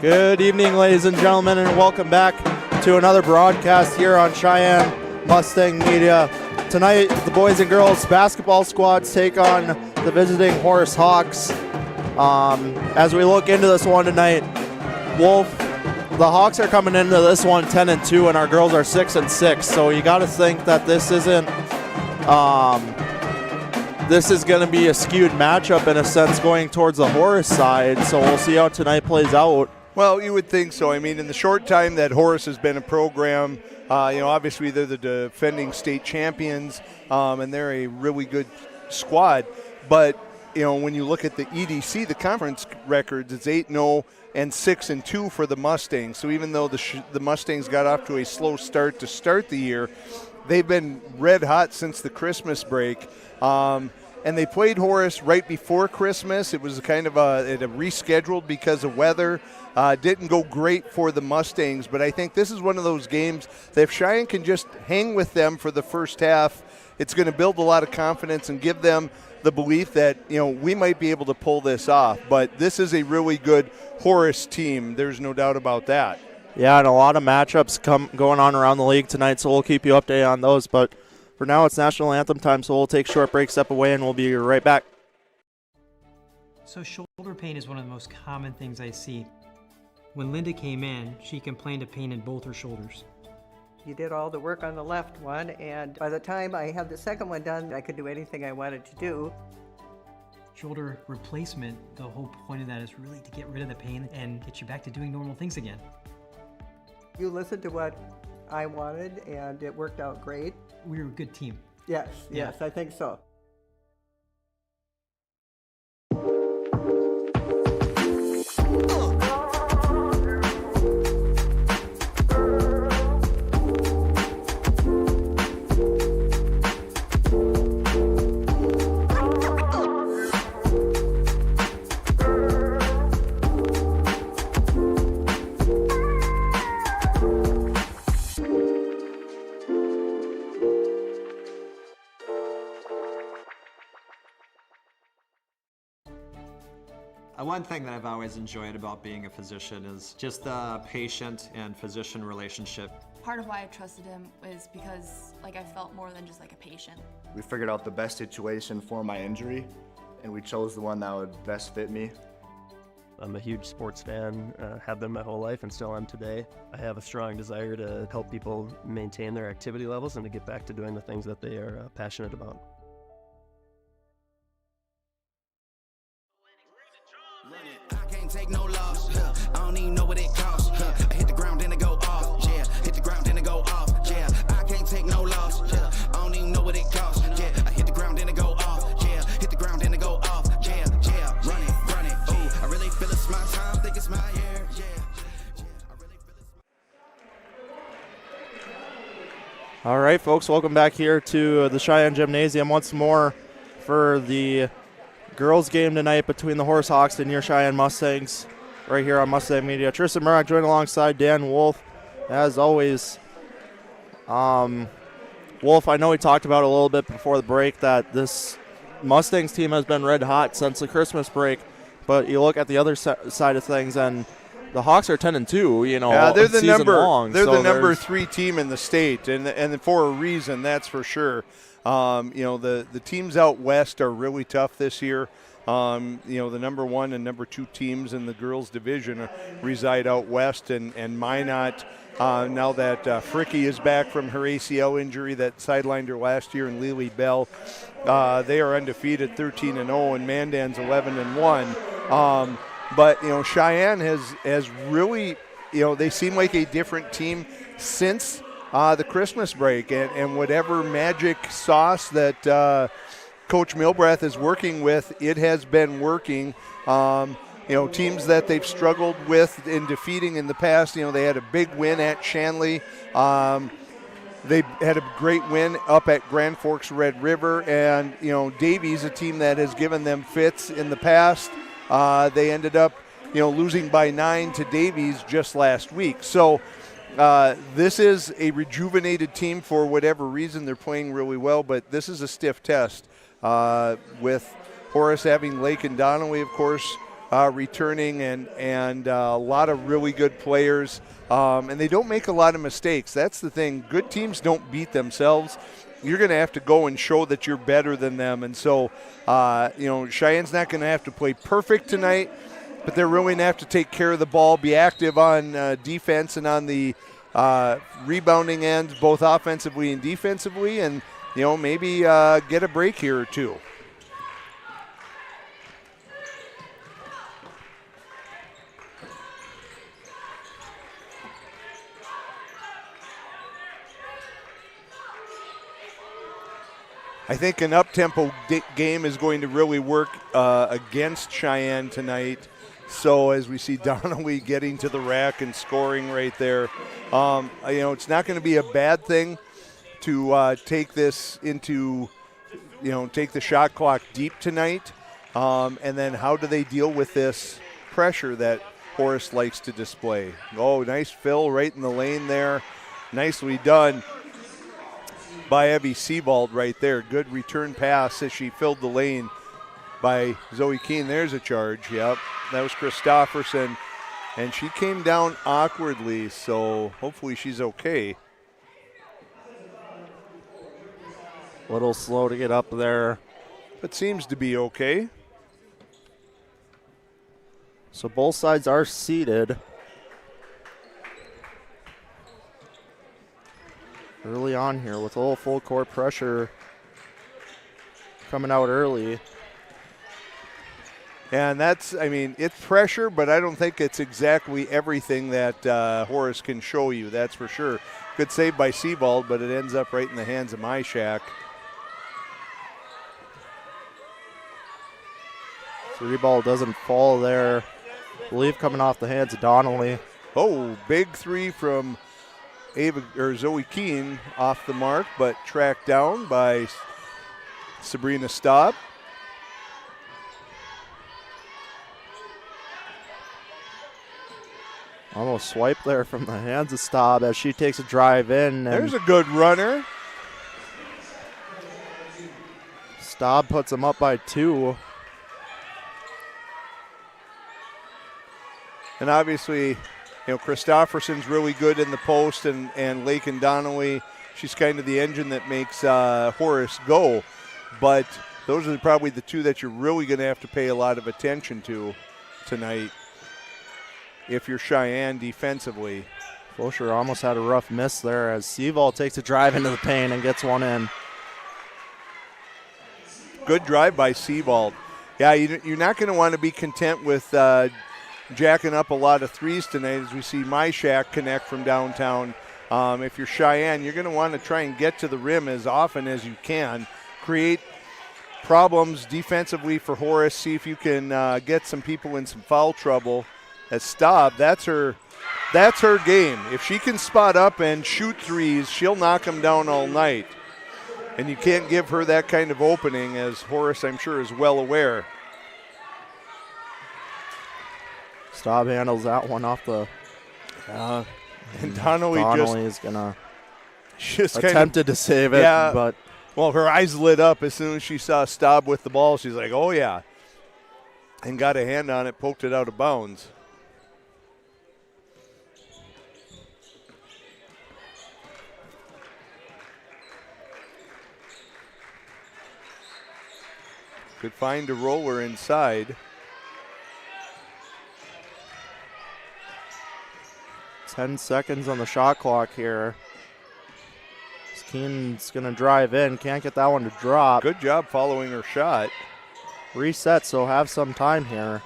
Good evening, ladies and gentlemen, and welcome back to another broadcast here on Cheyenne Mustang Media. Tonight, the boys and girls basketball squads take on the visiting Horace Hawks. As we look into this one tonight, Wolf, the Hawks are coming into this one 10-2, and our girls are 6-6. So you got to think that this isn't. This is going to be a skewed matchup in a sense, going towards the Horace side. So we'll see how tonight plays out. Well, you would think so. I mean, in the short time that Horace has been a program, obviously they're the defending state champions, and they're a really good squad. But, when you look at the EDC, the conference records, it's 8-0 and 6-2 for the Mustangs. So even though the Mustangs got off to a slow start to start the year, they've been red hot since the Christmas break. And they played Horace right before Christmas. It was kind of it rescheduled because of weather. Didn't go great for the Mustangs, but I think this is one of those games that if Cheyenne can just hang with them for the first half, it's going to build a lot of confidence and give them the belief that, we might be able to pull this off. But this is a really good Horace team. There's no doubt about that. Yeah, and a lot of matchups going on around the league tonight, so we'll keep you updated on those. But for now, it's National Anthem time, so we'll take a short break, step away, and we'll be right back. So shoulder pain is one of the most common things I see. When Linda came in, she complained of pain in both her shoulders. You did all the work on the left one, and by the time I had the second one done, I could do anything I wanted to do. Shoulder replacement, the whole point of that is really to get rid of the pain and get you back to doing normal things again. You listened to what I wanted, and it worked out great. We were a good team. Yes, I think so. One thing that I've always enjoyed about being a physician is just the patient and physician relationship. Part of why I trusted him is because I felt more than just a patient. We figured out the best situation for my injury, and we chose the one that would best fit me. I'm a huge sports fan, have been my whole life and still am today. I have a strong desire to help people maintain their activity levels and to get back to doing the things that they are passionate about. I can't take no loss. I don't even know what it costs. I hit the ground and it go off. Yeah, hit the ground and it go off. Yeah, I can't take no loss. I don't even know what it costs. Yeah, I hit the ground and it go off. Yeah, hit the ground and it go off. Yeah, run it. Ooh, I really feel it's my time. Think it's my year. Yeah. All right, folks, welcome back here to the Cheyenne Gymnasium once more for the girls game tonight between the Horace Hawks and your Cheyenne Mustangs right here on Mustang Media. Tristan Murrock joined alongside Dan Wolf as always. Wolf, I know we talked about a little bit before the break that this Mustangs team has been red hot since the Christmas break, but you look at the other side of things and the Hawks are 10-2, yeah, they're the number 3 team in the state, and for a reason, that's for sure. The teams out west are really tough this year. The number 1 and number 2 teams in the girls division reside out west, and Minot, now that Fricky is back from her ACL injury that sidelined her last year, and Lily Bell, they are undefeated 13-0, and Mandan's 11-1. But Cheyenne has really, they seem like a different team since the Christmas break, and whatever magic sauce that Coach Milbrath is working with, it has been working. Teams that they've struggled with in defeating in the past, they had a big win at Shanley. They had a great win up at Grand Forks Red River, and Davies, a team that has given them fits in the past. They ended up losing by 9 to Davies just last week. So this is a rejuvenated team for whatever reason. They're playing really well, but this is a stiff test with Horace having Lake and Donnelly, of course, returning and a lot of really good players. And they don't make a lot of mistakes. That's the thing. Good teams don't beat themselves. You're going to have to go and show that you're better than them. And so, Cheyenne's not going to have to play perfect tonight, but they're really going to have to take care of the ball, be active on defense and on the rebounding end, both offensively and defensively, and, maybe get a break here or two. I think an up-tempo game is going to really work against Cheyenne tonight. So as we see Donnelly getting to the rack and scoring right there, it's not going to be a bad thing to take this into, take the shot clock deep tonight. And then how do they deal with this pressure that Horace likes to display? Oh, nice fill right in the lane there. Nicely done by Evie Sebald right there. Good return pass as she filled the lane by Zoe Keene. There's a charge. Yep, that was Christofferson. And she came down awkwardly, so hopefully she's okay. A little slow to get up there. But seems to be okay. So both sides are seated. Early on here with a little full court pressure coming out early. And it's pressure, but I don't think it's exactly everything that Horace can show you, that's for sure. Good save by Sebald, but it ends up right in the hands of Myshak. Three ball doesn't fall there. I believe coming off the hands of Donnelly. Oh, big three from Zoe Keene off the mark, but tracked down by Sabrina Staub. Almost swiped there from the hands of Staub as she takes a drive in. There's a good runner. Staub puts them up by 2. And obviously, Christofferson's really good in the post, and Lakin Donnelly, she's kind of the engine that makes Horace go. But those are probably the two that you're really going to have to pay a lot of attention to tonight if you're Cheyenne defensively. Fosher almost had a rough miss there as Sebald takes a drive into the paint and gets one in. Good drive by Sebald. Yeah, you're not going to want to be content with jacking up a lot of threes tonight as we see Myshak connect from downtown. If you're Cheyenne, you're going to want to try and get to the rim as often as you can. Create problems defensively for Horace. See if you can get some people in some foul trouble. As Staub, that's her game. If she can spot up and shoot threes, she'll knock them down all night. And you can't give her that kind of opening, as Horace, I'm sure, is well aware. Staub handles that one off the. And Donnelly is gonna attempted to save it, but well, her eyes lit up as soon as she saw Staub with the ball. She's like, "Oh yeah," and got a hand on it, poked it out of bounds. Could find a roller inside. 10 seconds on the shot clock here. Keene's going to drive in. Can't get that one to drop. Good job following her shot. Reset, so have some time here.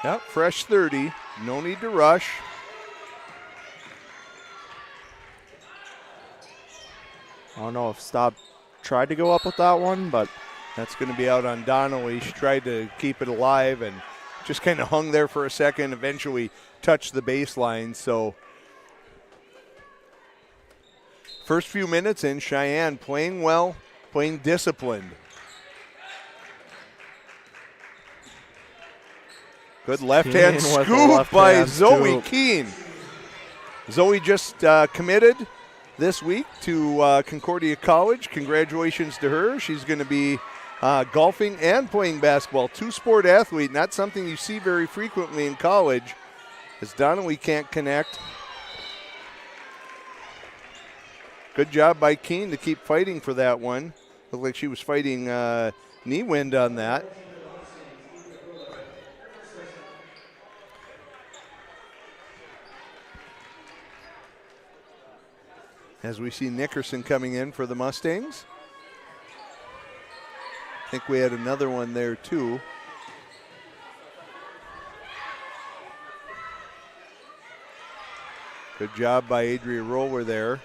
Yep, fresh 30. No need to rush. I don't know if Staub tried to go up with that one, but that's going to be out on Donnelly. She tried to keep it alive and just kind of hung there for a second, eventually touched the baseline. So first few minutes in, Cheyenne playing well, playing disciplined. Good left-hand scoop by Zoe Keene. Zoe just committed this week to Concordia College. Congratulations to her. She's going to be golfing and playing basketball. Two-sport athlete, not something you see very frequently in college, as Donnelly can't connect. Good job by Keene to keep fighting for that one. Looked like she was fighting knee wind on that. As we see Nickerson coming in for the Mustangs. I think we had another one there too. Good job by Adria Roller there.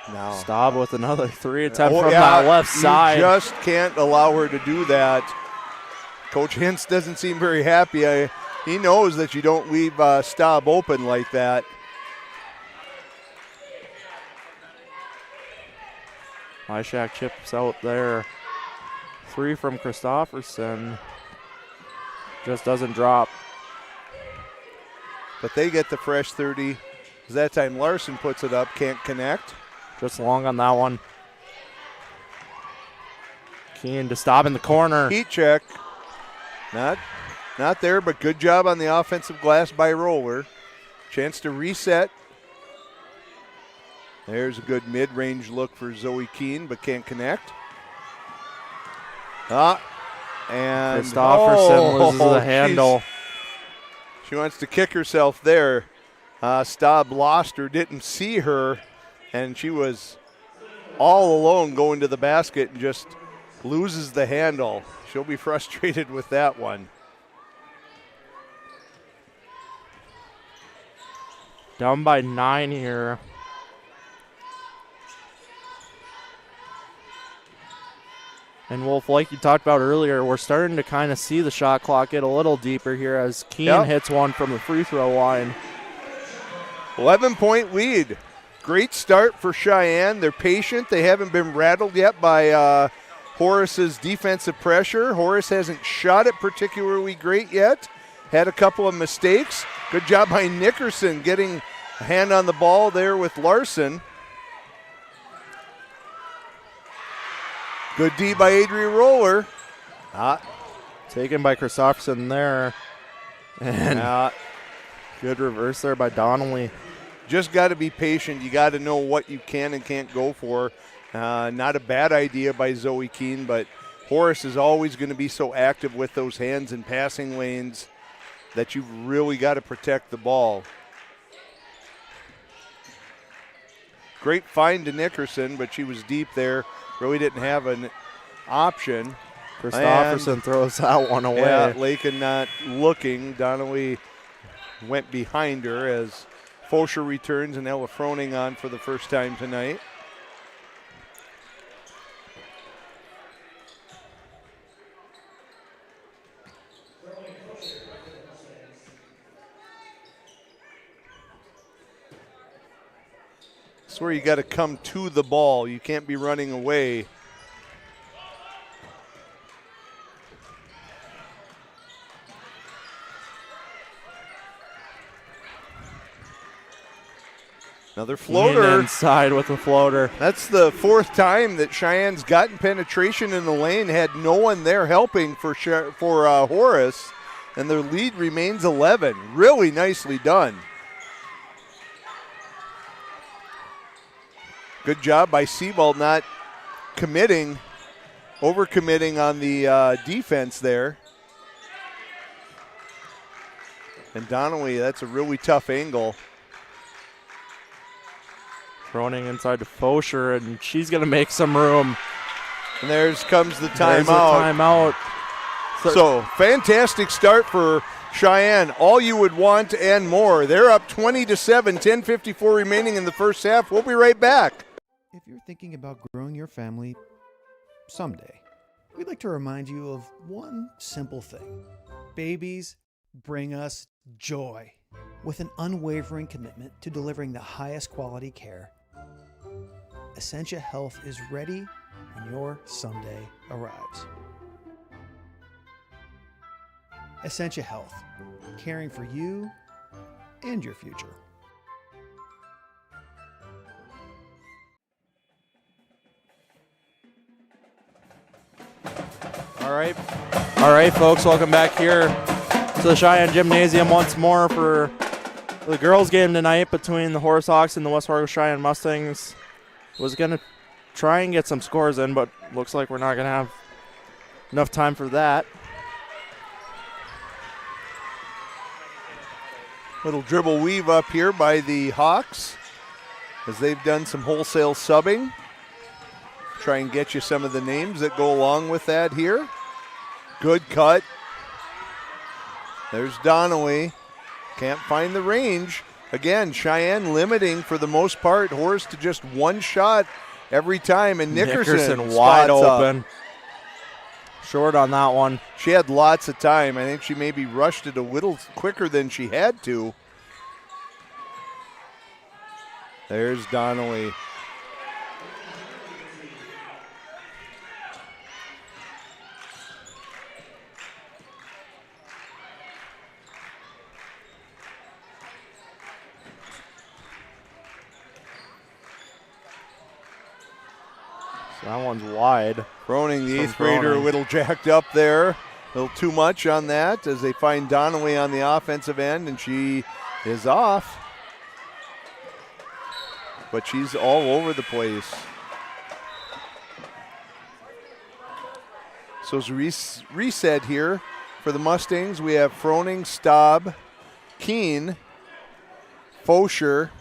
Now Staub with another 3 attempt from that left side. You just can't allow her to do that. Coach Hintz doesn't seem very happy. He knows that you don't leave Staub open like that. Ishak chips out there. 3 from Christofferson. Just doesn't drop. But they get the fresh 30. That time Larson puts it up, can't connect. Just long on that one. Keene to stop in the corner. Heat check. Not there, but good job on the offensive glass by Roller. Chance to reset. There's a good mid-range look for Zoe Keene, but can't connect. And Christofferson loses the handle. She wants to kick herself there. Staub lost her, didn't see her, and she was all alone going to the basket and just loses the handle. She'll be frustrated with that one. Down by 9 here. And Wolf, like you talked about earlier, we're starting to kind of see the shot clock get a little deeper here as Keene hits one from the free throw line. 11-point lead. Great start for Cheyenne. They're patient. They haven't been rattled yet by Horace's defensive pressure. Horace hasn't shot it particularly great yet. Had a couple of mistakes. Good job by Nickerson getting a hand on the ball there with Larson. Good D by Adria Roller. Taken by Christofferson there. And good reverse there by Donnelly. Just got to be patient. You got to know what you can and can't go for. Not a bad idea by Zoe Keene, but Horace is always going to be so active with those hands in passing lanes that you've really got to protect the ball. Great find to Nickerson, but she was deep there. Really didn't have an option. Christofferson throws that one away. Yeah, Lakin not looking. Donnelly went behind her as Fosher returns and Ella Froning on for the first time tonight. It's where you got to come to the ball. You can't be running away. Another floater. Inside with the floater. That's the 4th time that Cheyenne's gotten penetration in the lane, had no one there helping for Horace, and their lead remains 11. Really nicely done. Good job by Sebald not overcommitting on the defense there. And Donnelly, that's a really tough angle. Running inside to Fosher, and she's going to make some room. And comes the timeout. Timeout. So fantastic start for Cheyenne. All you would want and more. They're up 20-7, 10:54 remaining in the first half. We'll be right back. If you're thinking about growing your family someday, we'd like to remind you of one simple thing. Babies bring us joy. With an unwavering commitment to delivering the highest quality care, Essentia Health is ready when your someday arrives. Essentia Health, caring for you and your future. All right, folks, welcome back here to the Cheyenne Gymnasium once more for the girls' game tonight between the Horace Hawks and the West Fargo Cheyenne Mustangs. Was going to try and get some scores in, but looks like we're not going to have enough time for that. Little dribble weave up here by the Hawks as they've done some wholesale subbing. Try and get you some of the names that go along with that here. Good cut. There's Donnelly. Can't find the range. Again, Cheyenne limiting for the most part. Horace to just one shot every time, and Nickerson wide spots open. Up. Short on that one. She had lots of time. I think she maybe rushed it a little quicker than she had to. There's Donnelly. So that one's wide. Froning, the eighth grader, a little jacked up there. A little too much on that as they find Donnelly on the offensive end, and she is off. But she's all over the place. So it's reset here for the Mustangs. We have Froning, Staub, Keene, Fosher,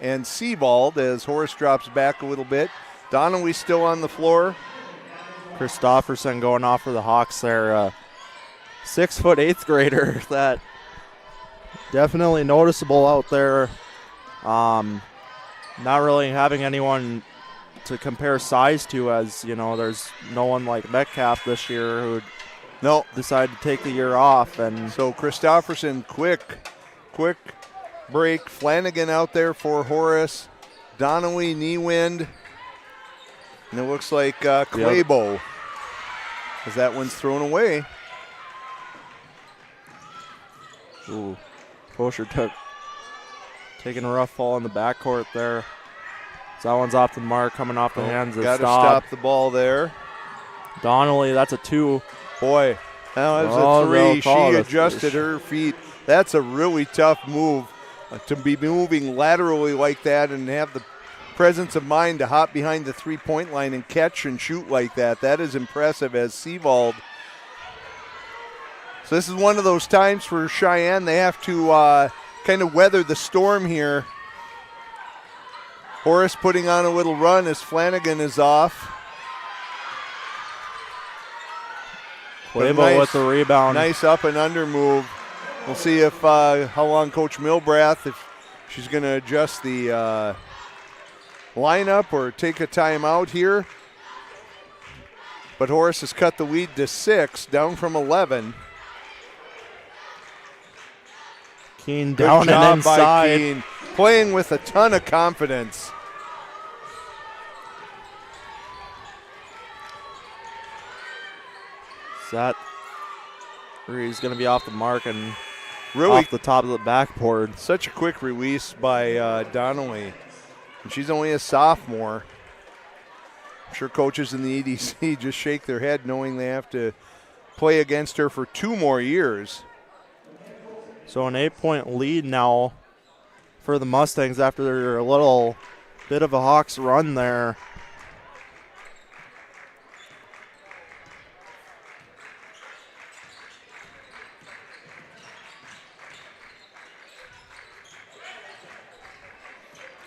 and Sebald as Horace drops back a little bit. Donnelly still on the floor. Christofferson going off for the Hawks there. 6 foot eighth grader. That definitely noticeable out there. Not really having anyone to compare size to, as you know, there's no one like Metcalf this year who decided to take the year off. And so Christofferson, quick break. Flanagan out there for Horace. Donnelly, knee wind. And it looks like Claybo as that one's thrown away. Ooh, Fosher taking a rough fall in the backcourt there. So that one's off the mark, coming off the hands of Got to Staub. stop the ball there. Donnelly, that's a 2. Boy, that was a 3. She adjusted her feet. That's a really tough move to be moving laterally like that and have the presence of mind to hop behind the three-point line and catch and shoot like that. That is impressive as Sebald. So this is one of those times for Cheyenne. They have to kind of weather the storm here. Horace putting on a little run as Flanagan is off. Claybo with the rebound. Nice up and under move. We'll see if how long Coach Milbrath, if she's going to adjust the lineup or take a timeout here. But Horace has cut the lead to 6, down from 11. Keene down and inside. By Keene, playing with a ton of confidence. That he's going to be off the mark and really off the top of the backboard. Such a quick release by Donnelly. And she's only a sophomore. I'm sure coaches in the EDC just shake their head knowing they have to play against her for 2 more years. So an 8-point lead now for the Mustangs after a little bit of a Hawks run there.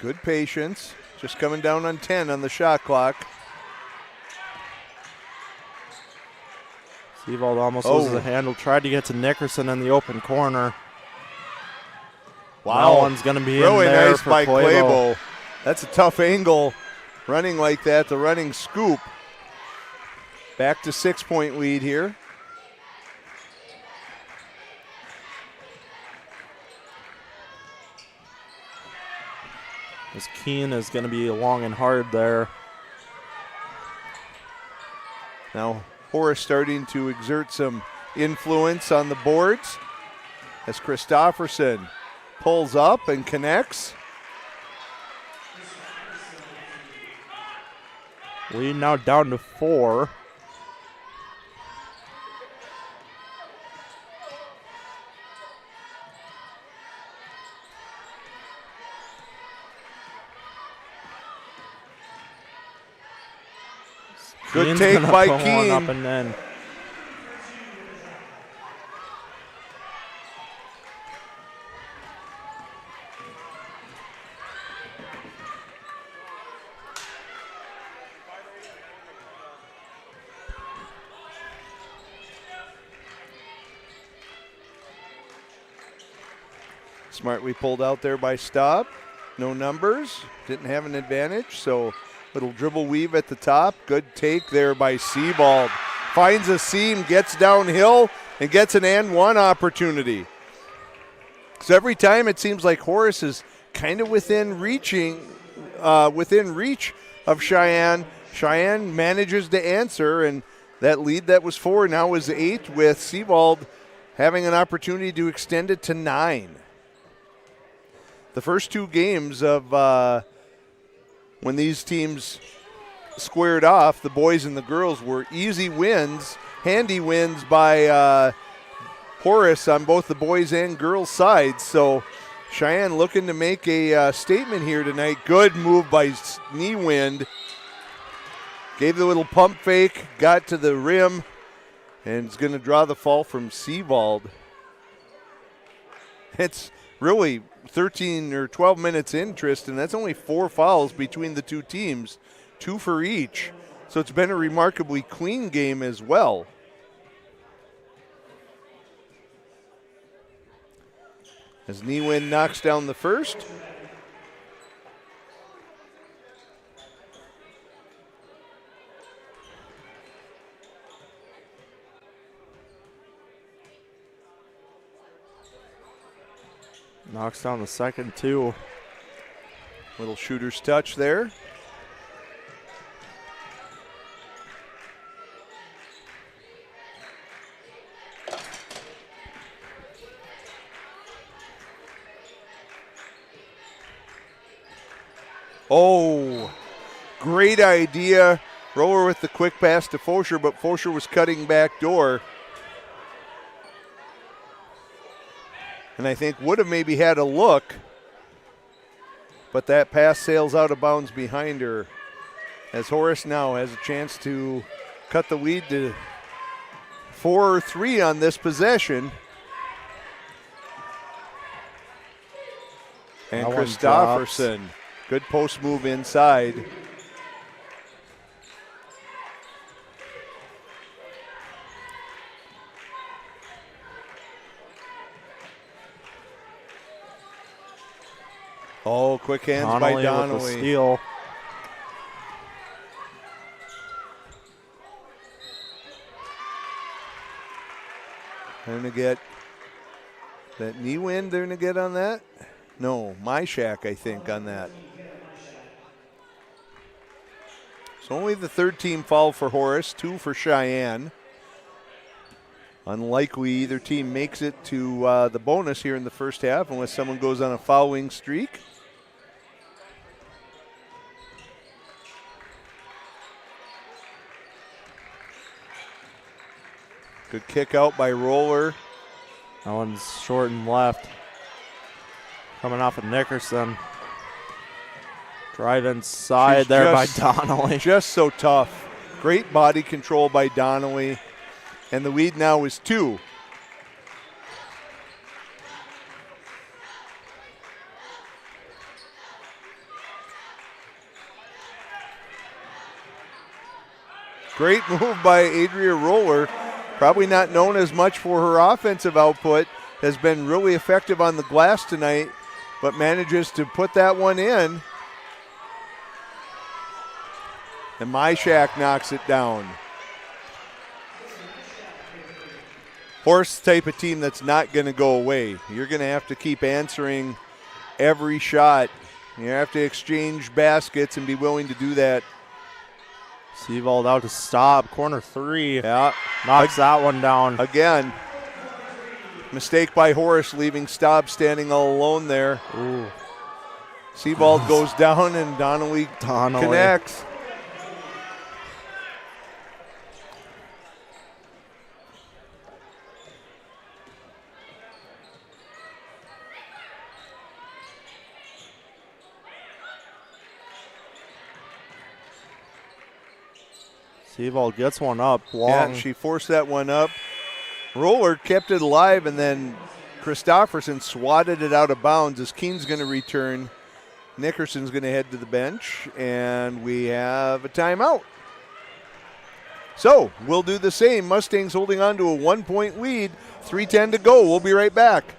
Good patience. Just coming down on 10 on the shot clock. Sebald almost loses the handle. Tried to get to Nickerson in the open corner. Wow. That one's going to be really in there nice for by Claybo. That's a tough angle. Running like that, the running scoop. Back to 6-point lead here. As Keene is going to be long and hard there. Now Horace starting to exert some influence on the boards as Christofferson pulls up and connects. Lead now down to 4. Good Keen's take gonna by put one Keen. up and in. Smartly pulled out there by Staub. No numbers. Didn't have an advantage, so little dribble weave at the top. Good take there by Sebald. Finds a seam, gets downhill, and gets an and one opportunity. So every time it seems like Horace is kind of within reach of Cheyenne. Cheyenne manages to answer, and that lead that was 4 now is 8, with Sebald having an opportunity to extend it to 9. The first 2 games of when these teams squared off, the boys and the girls, were easy wins, handy wins by Horace on both the boys and girls sides. So Cheyenne looking to make a statement here tonight. Good move by Niewind. Gave the little pump fake, got to the rim, and is going to draw the fall from Sebald. It's really 13 or 12 minutes in, Tristan. That's only 4 fouls between the 2 teams, 2 for each. So it's been a remarkably clean game as well. As Niewind knocks down the first. Knocks down the second, too. Little shooter's touch there. Oh, great idea. Roller with the quick pass to Fosher, but Fosher was cutting back door. And I think would have maybe had a look, but that pass sails out of bounds behind her, as Horace now has a chance to cut the lead to 4 or 3 on this possession. And That one Christofferson, good post move inside. Oh, quick hands by With the Donnelly. steal. They're going to get that knee wind. They're going to get on that. No, Myshak, I think, on that. So only the 3rd team foul for Horace, 2 for Cheyenne. Unlikely either team makes it to the bonus here in the first half unless someone goes on a fouling streak. Good kick out by Roller. That one's short and left. Coming off of Nickerson. Drive inside there by Donnelly. Just so tough. Great body control by Donnelly. And the lead now is 2. Great move by Adria Roller. Probably not known as much for her offensive output. Has been really effective on the glass tonight, but manages to put that one in. And Myshak knocks it down. Horace type of team that's not going to go away. You're going to have to keep answering every shot. You have to exchange baskets and be willing to do that. Sebald out to stop. Corner 3. Yeah. Knocks that one down. Again. Mistake by Horace, leaving Staub standing all alone there. Ooh. Sebald goes down and Donnelly connects. Seavold gets one up long. Yeah, she forced that one up. Roller kept it alive, and then Christofferson swatted it out of bounds as Keene's going to return. Nickerson's going to head to the bench, and we have a timeout. So we'll do the same. Mustangs holding on to a 1-point lead. 3:10 to go. We'll be right back.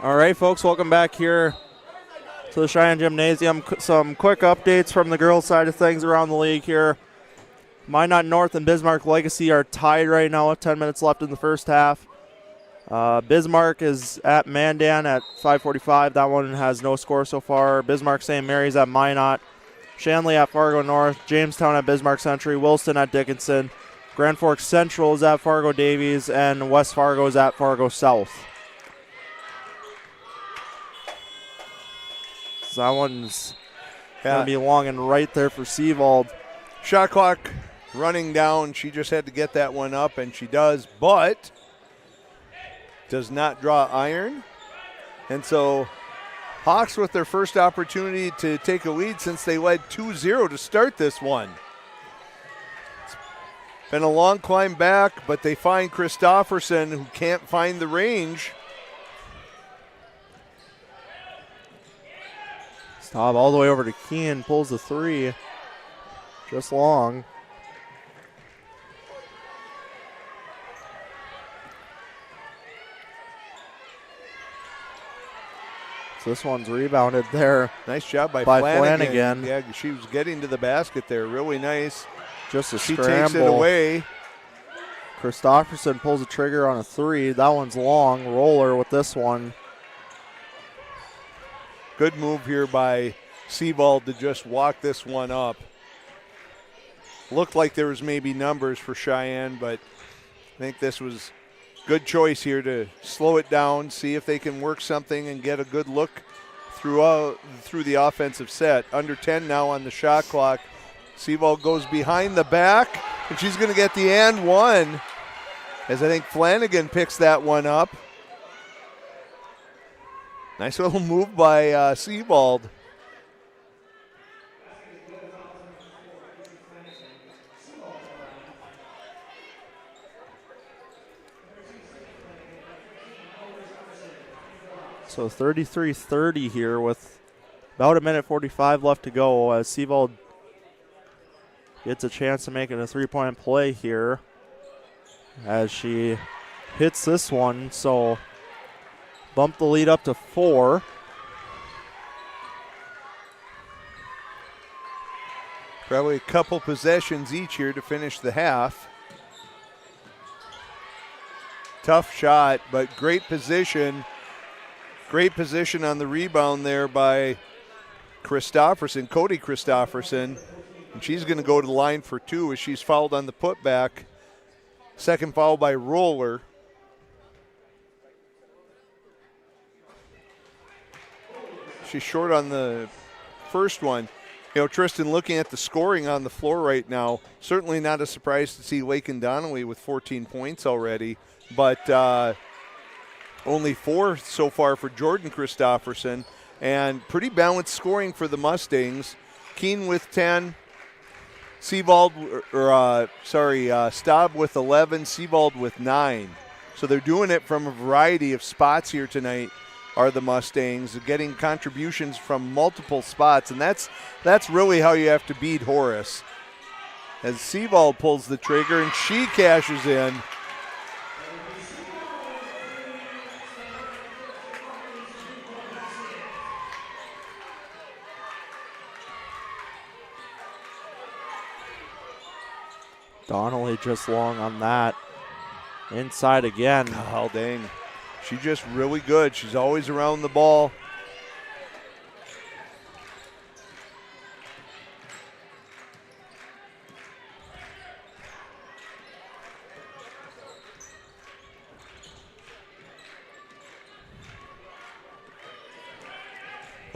All right, folks, welcome back here to the Cheyenne Gymnasium. Some quick updates from the girls' side of things around the league here. Minot North and Bismarck Legacy are tied right now with 10 minutes left in the first half. Bismarck is at Mandan at 5:45. That one has no score so far. Bismarck St. Mary's at Minot. Shanley at Fargo North. Jamestown at Bismarck Century. Wilson at Dickinson. Grand Forks Central is at Fargo Davies. And West Fargo is at Fargo South. So that one's going to be long and right there for Seavold. Shot clock running down. She just had to get that one up, and she does, but does not draw iron. And so Hawks with their first opportunity to take a lead since they led 2-0 to start this one. It's been a long climb back, but they find Christofferson, who can't find the range. Staub all the way over to Keene, pulls the three. Just long. So this one's rebounded there. Nice job by Flanagan. Yeah, she was getting to the basket there. Really nice. Just a she scramble. Takes it away. Christofferson pulls a trigger on a three. That one's long. Roller with this one. Good move here by Seavold to just walk this one up. Looked like there was maybe numbers for Cheyenne, but I think this was good choice here to slow it down, see if they can work something and get a good look through the offensive set. Under 10 now on the shot clock. Seavold goes behind the back, and she's going to get the and one, as I think Flanagan picks that one up. Nice little move by Seavold. So 33-30 here with about a minute 45 left to go as Seavold gets a chance to make it a three-point play here as she hits this one. So bump the lead up to 4. Probably a couple possessions each here to finish the half. Tough shot, but great position. Great position on the rebound there by Christofferson, Cody Christofferson. And she's going to go to the line for 2 as she's fouled on the putback. Second foul by Roller. She's short on the first one. You know, Tristan, looking at the scoring on the floor right now, certainly not a surprise to see Lakin Donnelly with 14 points already, but only 4 so far for Jordan Christofferson, and pretty balanced scoring for the Mustangs. Keene with 10, Staub with 11, Seavold with 9. So they're doing it from a variety of spots here tonight, are the Mustangs, getting contributions from multiple spots, and that's really how you have to beat Horace. As Seavold pulls the trigger and she cashes in. Donnelly just long on that. Inside again. Oh, dang. She's just really good. She's always around the ball.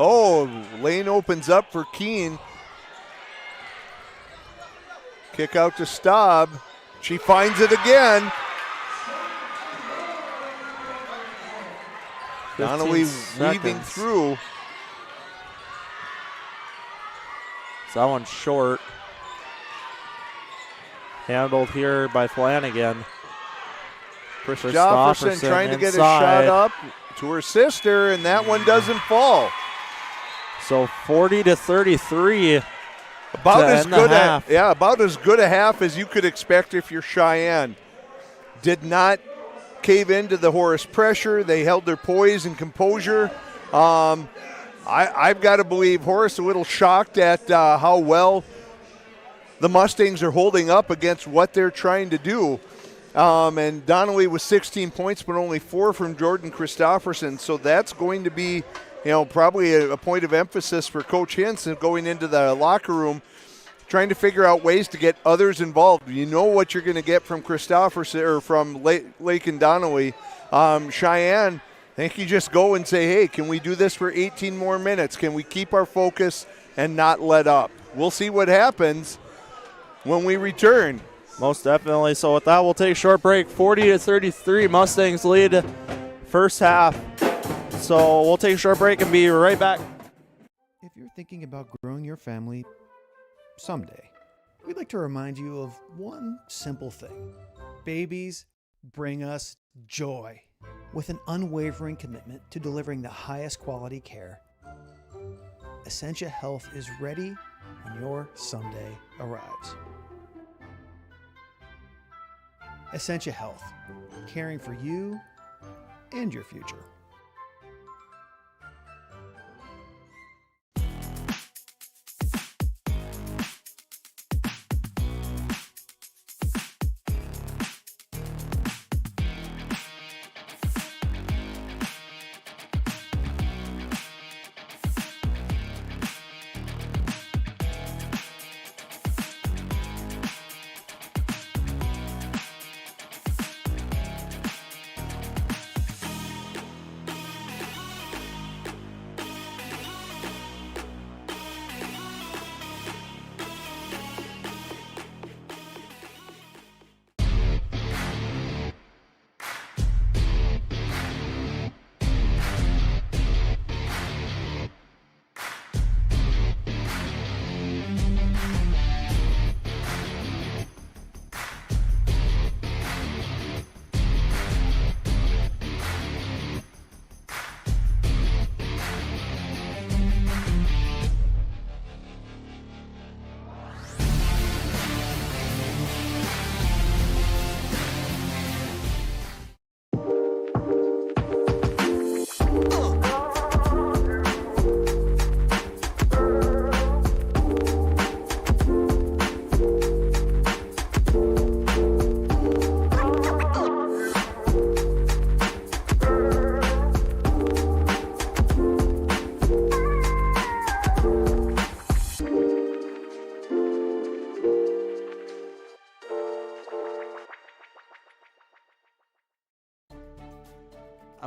Oh, lane opens up for Keene. Kick out to Staub. She finds it again. Donnelly weaving through. So that one's short. Handled here by Flanagan. Christofferson trying to get a shot up to her sister, and that one doesn't fall. So 40-33. About as good a half as you could expect if you're Cheyenne. Did not cave into the Horace pressure. They held their poise and composure. I've got to believe Horace a little shocked at how well the Mustangs are holding up against what they're trying to do. And Donnelly with 16 points, but only 4 from Jordan Christofferson. So that's going to be, probably a point of emphasis for Coach Hinson going into the locker room, trying to figure out ways to get others involved. You know what you're going to get from Christofferson or from Lake and Donnelly. Cheyenne, I think you just go and say, hey, can we do this for 18 more minutes? Can we keep our focus and not let up? We'll see what happens when we return. Most definitely. So with that, we'll take a short break. 40-33, Mustangs lead first half. So we'll take a short break and be right back. If you're thinking about growing your family someday, we'd like to remind you of one simple thing. Babies bring us joy. With an unwavering commitment to delivering the highest quality care, Essentia Health is ready when your someday arrives. Essentia Health, caring for you and your future.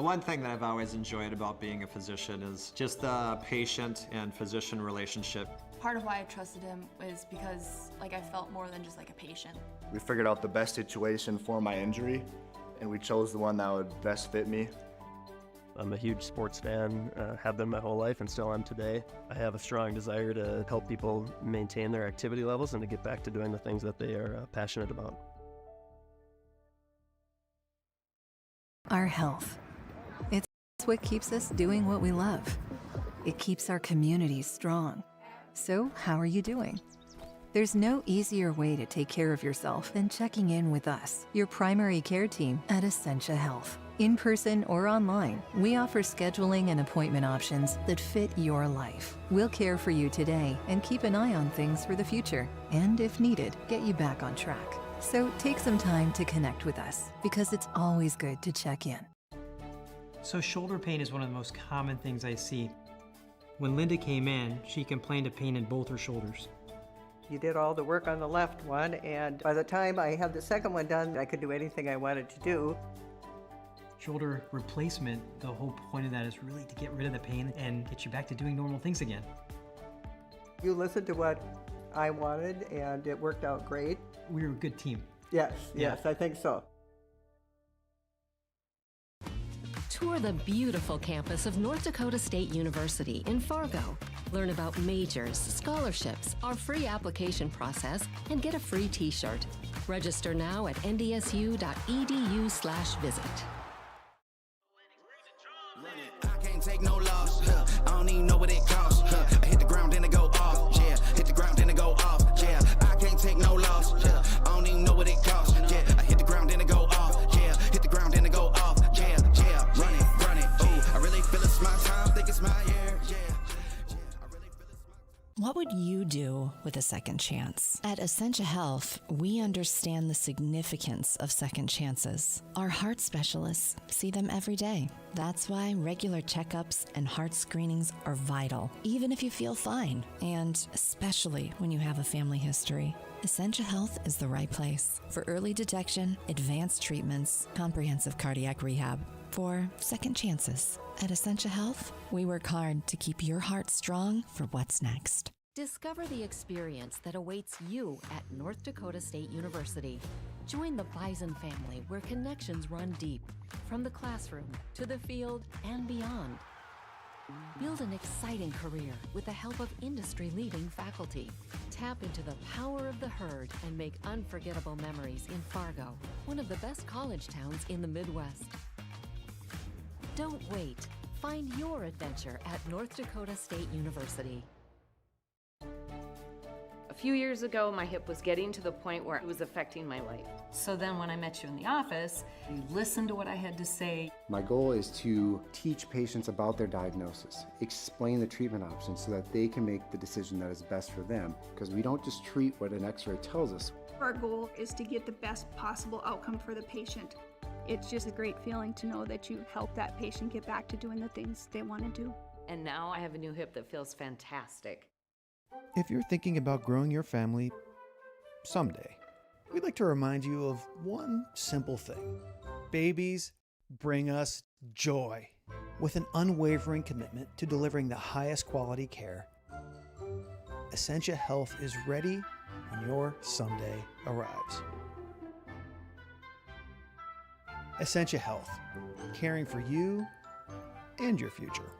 One thing that I've always enjoyed about being a physician is just the patient and physician relationship. Part of why I trusted him was because I felt more than just a patient. We figured out the best situation for my injury, and we chose the one that would best fit me. I'm a huge sports fan, have been my whole life and still am today. I have a strong desire to help people maintain their activity levels and to get back to doing the things that they are passionate about. Our health. It's what keeps us doing what we love. It keeps our communities strong. So, how are you doing? There's no easier way to take care of yourself than checking in with us, your primary care team at Essentia Health. In person or online, we offer scheduling and appointment options that fit your life. We'll care for you today and keep an eye on things for the future. And if needed, get you back on track. So take some time to connect with us because it's always good to check in. So shoulder pain is one of the most common things I see. When Linda came in, she complained of pain in both her shoulders. You did all the work on the left one, and by the time I had the second one done, I could do anything I wanted to do. Shoulder replacement, the whole point of that is really to get rid of the pain and get you back to doing normal things again. You listened to what I wanted, and it worked out great. We were a good team. Yes, I think so. Tour the beautiful campus of North Dakota State University in Fargo. Learn about majors, scholarships, our free application process, and get a free t-shirt. Register now at ndsu.edu/visit. I can't take no loss. I don't even know what it costs. I hit the ground and it go off. Yeah, hit the ground and it go off. Yeah, I can't take no loss. I don't even know what it costs. Yeah, I hit the ground and it go off. Yeah, hit the ground and it go off. Yeah, run it. Ooh, I really feel it's my time. Think it's my year. Yeah. What would you do with a second chance? At Essentia Health, we understand the significance of second chances. Our heart specialists see them every day. That's why regular checkups and heart screenings are vital, even if you feel fine, and especially when you have a family history. Essentia Health is the right place for early detection, advanced treatments, comprehensive cardiac rehab, for second chances. At Essentia Health, we work hard to keep your heart strong for what's next. Discover the experience that awaits you at North Dakota State University. Join the Bison family where connections run deep, from the classroom to the field and beyond. Build an exciting career with the help of industry-leading faculty. Tap into the power of the herd and make unforgettable memories in Fargo, one of the best college towns in the Midwest. Don't wait. Find your adventure at North Dakota State University. A few years ago, my hip was getting to the point where it was affecting my life. So then when I met you in the office, you listened to what I had to say. My goal is to teach patients about their diagnosis, explain the treatment options so that they can make the decision that is best for them. Because we don't just treat what an x-ray tells us. Our goal is to get the best possible outcome for the patient. It's just a great feeling to know that you help that patient get back to doing the things they want to do. And now I have a new hip that feels fantastic. If you're thinking about growing your family someday, we'd like to remind you of one simple thing. Babies bring us joy. With an unwavering commitment to delivering the highest quality care, Essentia Health is ready when your someday arrives. Essentia Health, caring for you and your future.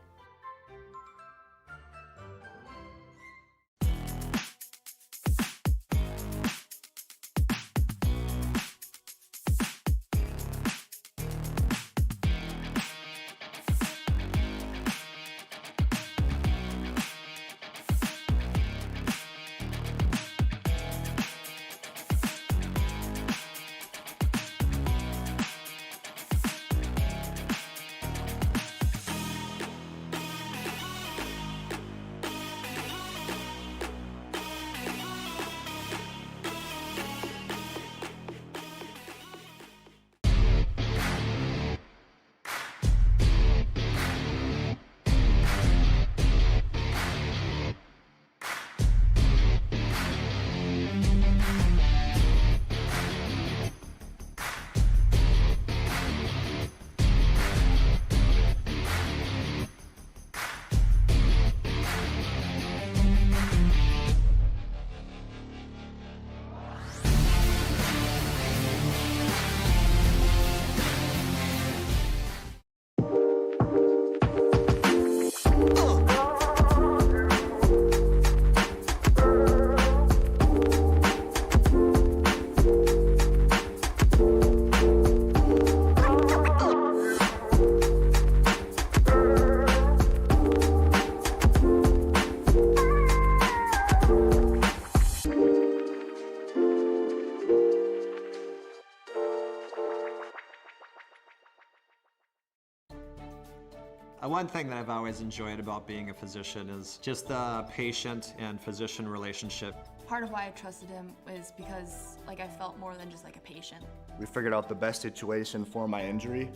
One thing that I've always enjoyed about being a physician is just the patient and physician relationship. Part of why I trusted him is because I felt more than just a patient. We figured out the best situation for my injury,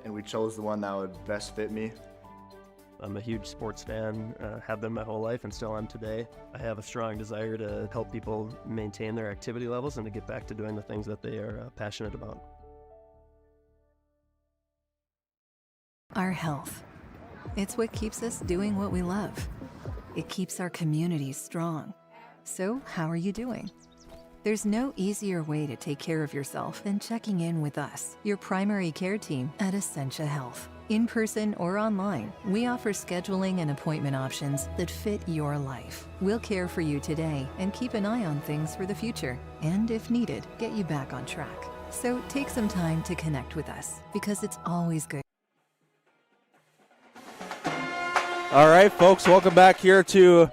and we chose the one that would best fit me. I'm a huge sports fan, have been my whole life and still am today. I have a strong desire to help people maintain their activity levels and to get back to doing the things that they are passionate about. Our health. It's what keeps us doing what we love. It keeps our communities strong. So, how are you doing? There's no easier way to take care of yourself than checking in with us, your primary care team at Essentia Health. In person or online, we offer scheduling and appointment options that fit your life. We'll care for you today and keep an eye on things for the future. And if needed, get you back on track. So take some time to connect with us because it's always good. All right, folks, welcome back here to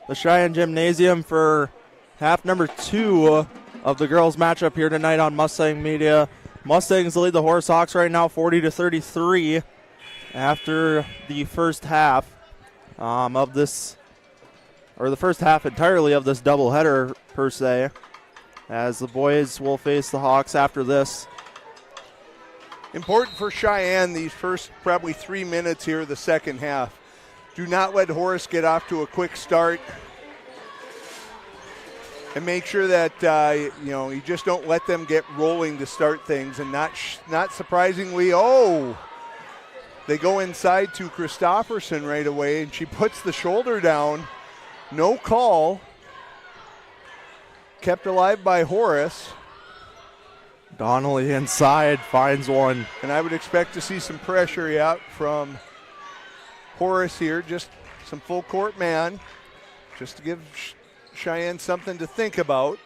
the Cheyenne Gymnasium for half number 2 of the girls' matchup here tonight on Mustang Media. Mustangs lead the Horace Hawks right now 40-33 after the first half of this, or the first half entirely of this doubleheader per se, as the boys will face the Hawks after this. Important for Cheyenne these first probably 3 minutes here of the second half. Do not let Horace get off to a quick start. And make sure that, you just don't let them get rolling to start things. And not surprisingly, they go inside to Christofferson right away, and she puts the shoulder down. No call. Kept alive by Horace. Donnelly inside finds one. And I would expect to see some pressure out from Horace here. Just some full court man. Just to give Cheyenne something to think about.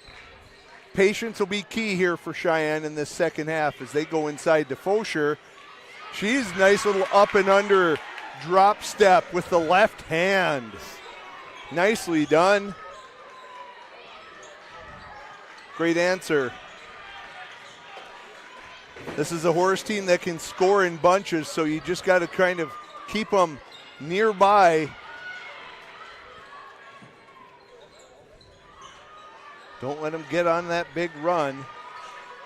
Patience will be key here for Cheyenne in this second half as they go inside to Fosher. She's nice little up and under drop step with the left hand. Nicely done. Great answer. This is a Horace team that can score in bunches, so you just got to kind of keep them nearby. Don't let them get on that big run.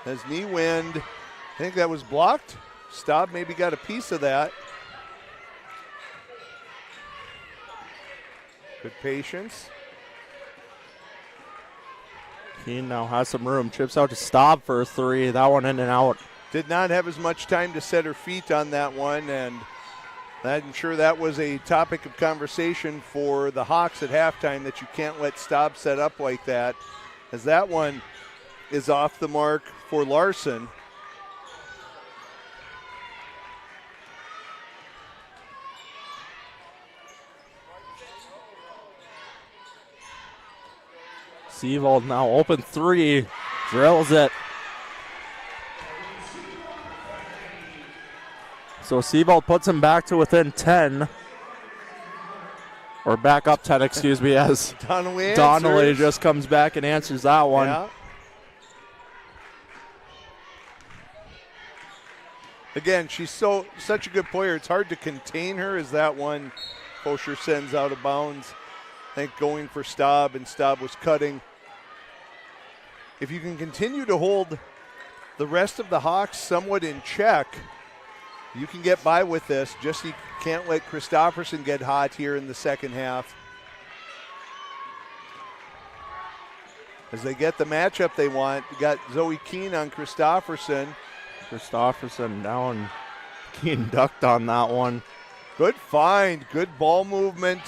As knee wind, I think that was blocked. Staub maybe got a piece of that. Good patience. Keene now has some room. Chips out to Staub for a 3. That one in and out. Did not have as much time to set her feet on that one, and I'm sure that was a topic of conversation for the Hawks at halftime, that you can't let Staub set up like that, as that one is off the mark for Larson. Seavold now open 3, drills it. So Seavold puts him back to within 10. Or back up 10, excuse me, as Donnelly just comes back and answers that one. Yeah. Again, she's such a good player. It's hard to contain her as that one Fosher sends out of bounds. I think going for Staub, and Staub was cutting. If you can continue to hold the rest of the Hawks somewhat in check, you can get by with this. Just you can't let Christofferson get hot here in the second half. As they get the matchup they want, you got Zoe Keene on Christofferson. Christofferson down. Keene ducked on that one. Good find, good ball movement.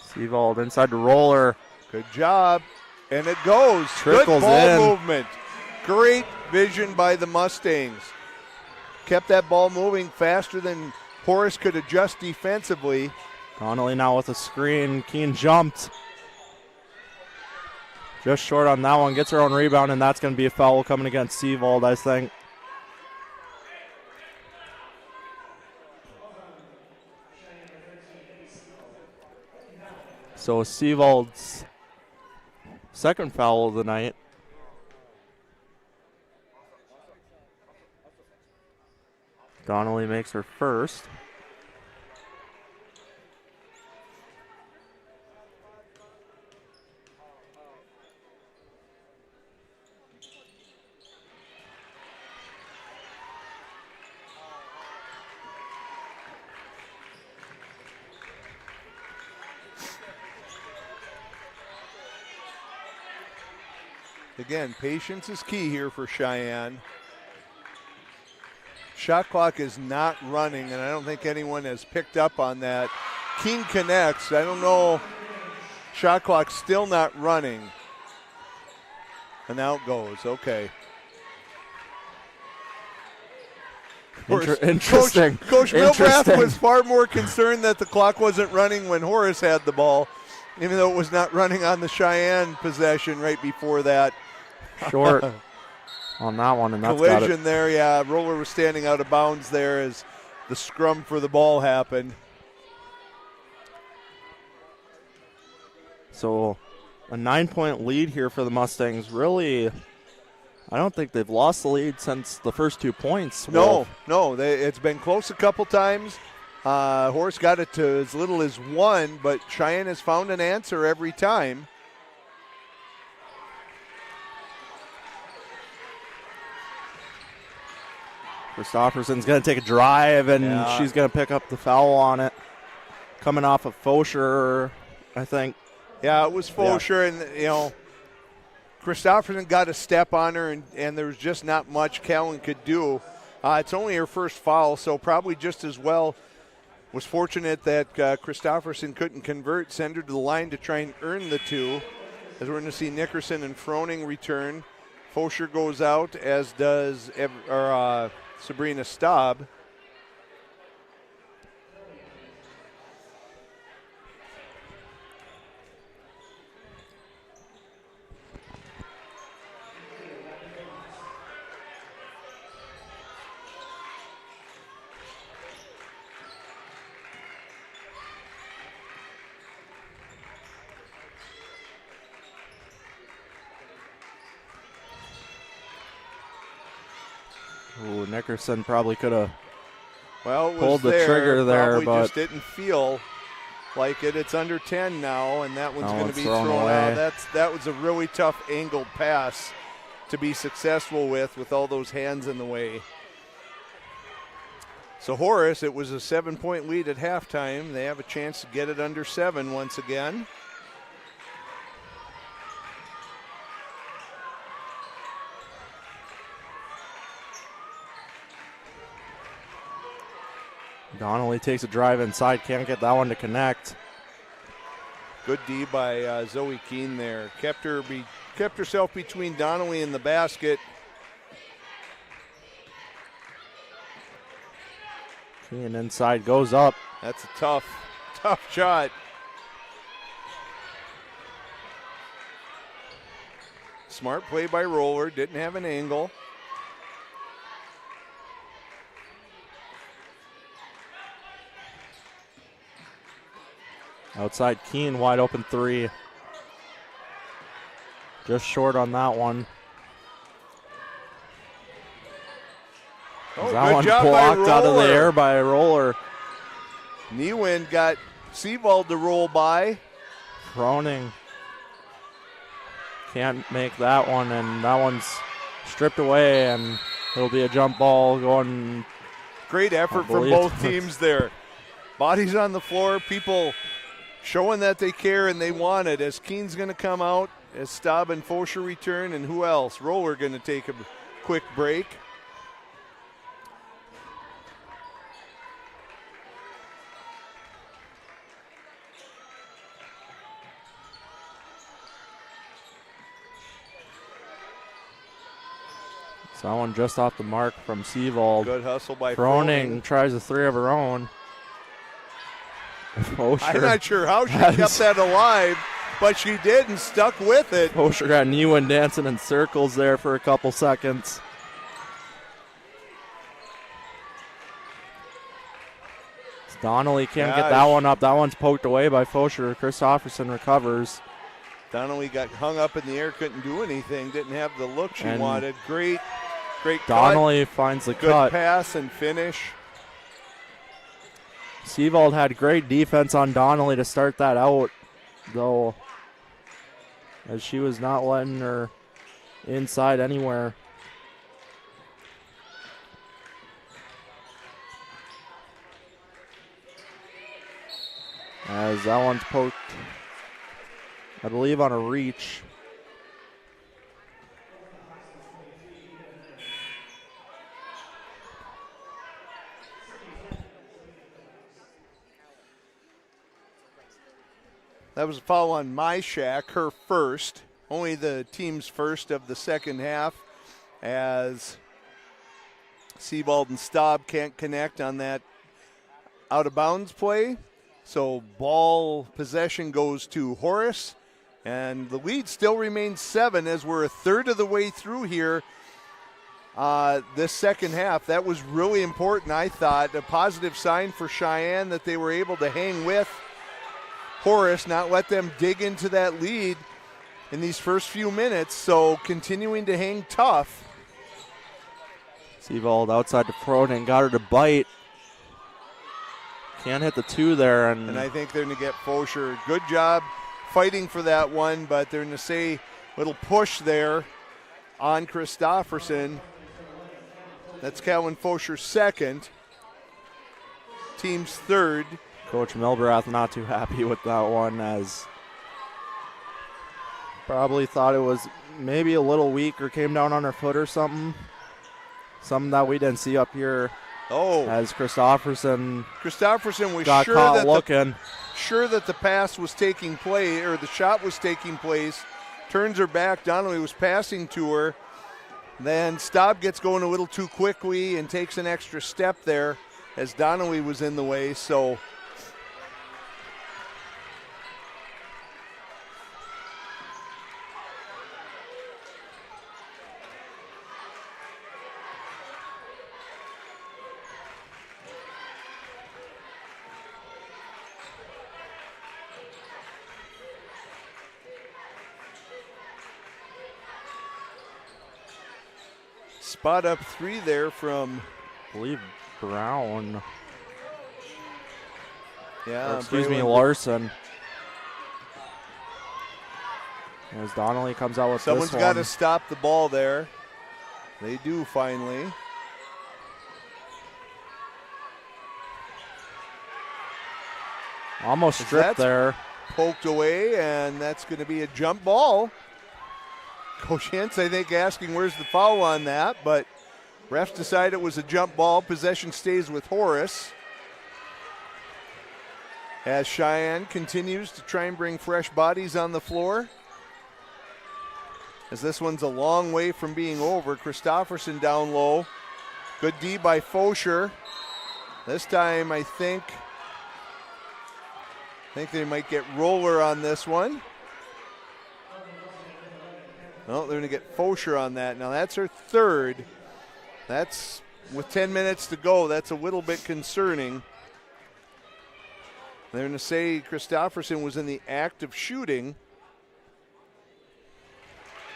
Seavold inside the roller. Good job. And it goes. Trickles good ball in. movement. Great vision by the Mustangs. Kept that ball moving faster than Horace could adjust defensively. Donnelly now with a screen. Keene jumped. Just short on that one. Gets her own rebound, and that's going to be a foul coming against Seavold, I think. So Seavold's second foul of the night. Donnelly makes her first. Again, patience is key here for Cheyenne. Shot clock is not running, and I don't think anyone has picked up on that. Keene connects. I don't know. Shot clock still not running. And out goes. Okay. Interesting. Coach Milbrath was far more concerned that the clock wasn't running when Horace had the ball, even though it was not running on the Cheyenne possession right before that. Short on that one, and that's collision got it. there. Yeah, Roller was standing out of bounds there as the scrum for the ball happened. So a 9-point lead here for the Mustangs. Really, I don't think they've lost the lead since the first 2 points. No, it's been close a couple times. Horace got it to as little as 1, but Cheyenne has found an answer every time. Christofferson's going to take a drive, and she's going to pick up the foul on it. Coming off of Fosher, I think. Yeah, it was Fosher, and, Christofferson got a step on her, and there was just not much Callan could do. It's only her first foul, so probably just as well. Was fortunate that Christofferson couldn't convert, send her to the line to try and earn the 2. As we're going to see Nickerson and Froning return. Fosher goes out, as does Sabrina Staub. Ooh, Nickerson probably could have pulled the trigger there, probably but just didn't feel like it. It's under 10 now, and that one's going to be thrown away. out. That was a really tough angled pass to be successful with all those hands in the way. So Horace, it was a 7-point lead at halftime. They have a chance to get it under 7 once again. Donnelly takes a drive inside, can't get that one to connect. Good D by Zoe Keene there. Kept herself between Donnelly and the basket. Keene inside, goes up. That's a tough shot. Smart play by Roller, didn't have an angle. Outside Keene, wide open 3. Just short on that one. That one blocked out of the air by a Roller. Newind got Seavold to roll by. Froning can't make that one, and that one's stripped away, and it'll be a jump ball going. Great effort from both teams there. Bodies on the floor, people showing that they care and they want it. As Keene's going to come out, as Staub and Fosher return, and who else? Roller going to take a quick break. So that one just off the mark from Seavold. Good hustle by Froning. Tries a 3 of her own. I'm not sure how she kept that alive, but she did and stuck with it. Fosher got Newind dancing in circles there for a couple seconds. Donnelly can't get that one up. That one's poked away by Fosher. Christofferson recovers. Donnelly got hung up in the air, couldn't do anything, didn't have the look she wanted. Great Donnelly cut. Finds the Good cut. pass and finish. Seavold had great defense on Donnelly to start that out, though, as she was not letting her inside anywhere. As that one's poked, I believe, on a reach. That was a foul on Myshak, her first. Only the team's first of the second half, as Sebald and Staub can't connect on that out-of-bounds play. So ball possession goes to Horace, and the lead still remains 7 as we're a third of the way through here this second half. That was really important, I thought. A positive sign for Cheyenne that they were able to hang with Horace, not let them dig into that lead in these first few minutes, so continuing to hang tough. Sebald outside to Froning, got her to bite. Can't hit the 2 there. And I think they're going to get Fosher. Good job fighting for that one, but they're going to say little push there on Christofferson. That's Calvin Fosher's second. Team's third. Coach Milbrath not too happy with that one, as probably thought it was maybe a little weak or came down on her foot or something. Something that we didn't see up here. Oh, as Christofferson was got sure caught that looking. Sure that the pass was taking place, or the shot was taking place. Turns her back. Donnelly was passing to her. Then Staub gets going a little too quickly and takes an extra step there as Donnelly was in the way. So spot up 3 there from, I believe, Brown. Yeah, excuse me, Larson. As Donnelly comes out with someone's this one. got to stop the ball there. They do finally. Almost stripped there. Poked away, and that's going to be a jump ball. Coach Hintz, I think, asking where's the foul on that, but refs decide it was a jump ball. Possession stays with Horace, as Cheyenne continues to try and bring fresh bodies on the floor. As this one's a long way from being over. Christofferson down low. Good D by Fosher. This time I think they might get Roller on this one. No, they're going to get Fosher on that. Now that's her third. That's, with 10 minutes to go, that's a little bit concerning. They're going to say Christofferson was in the act of shooting.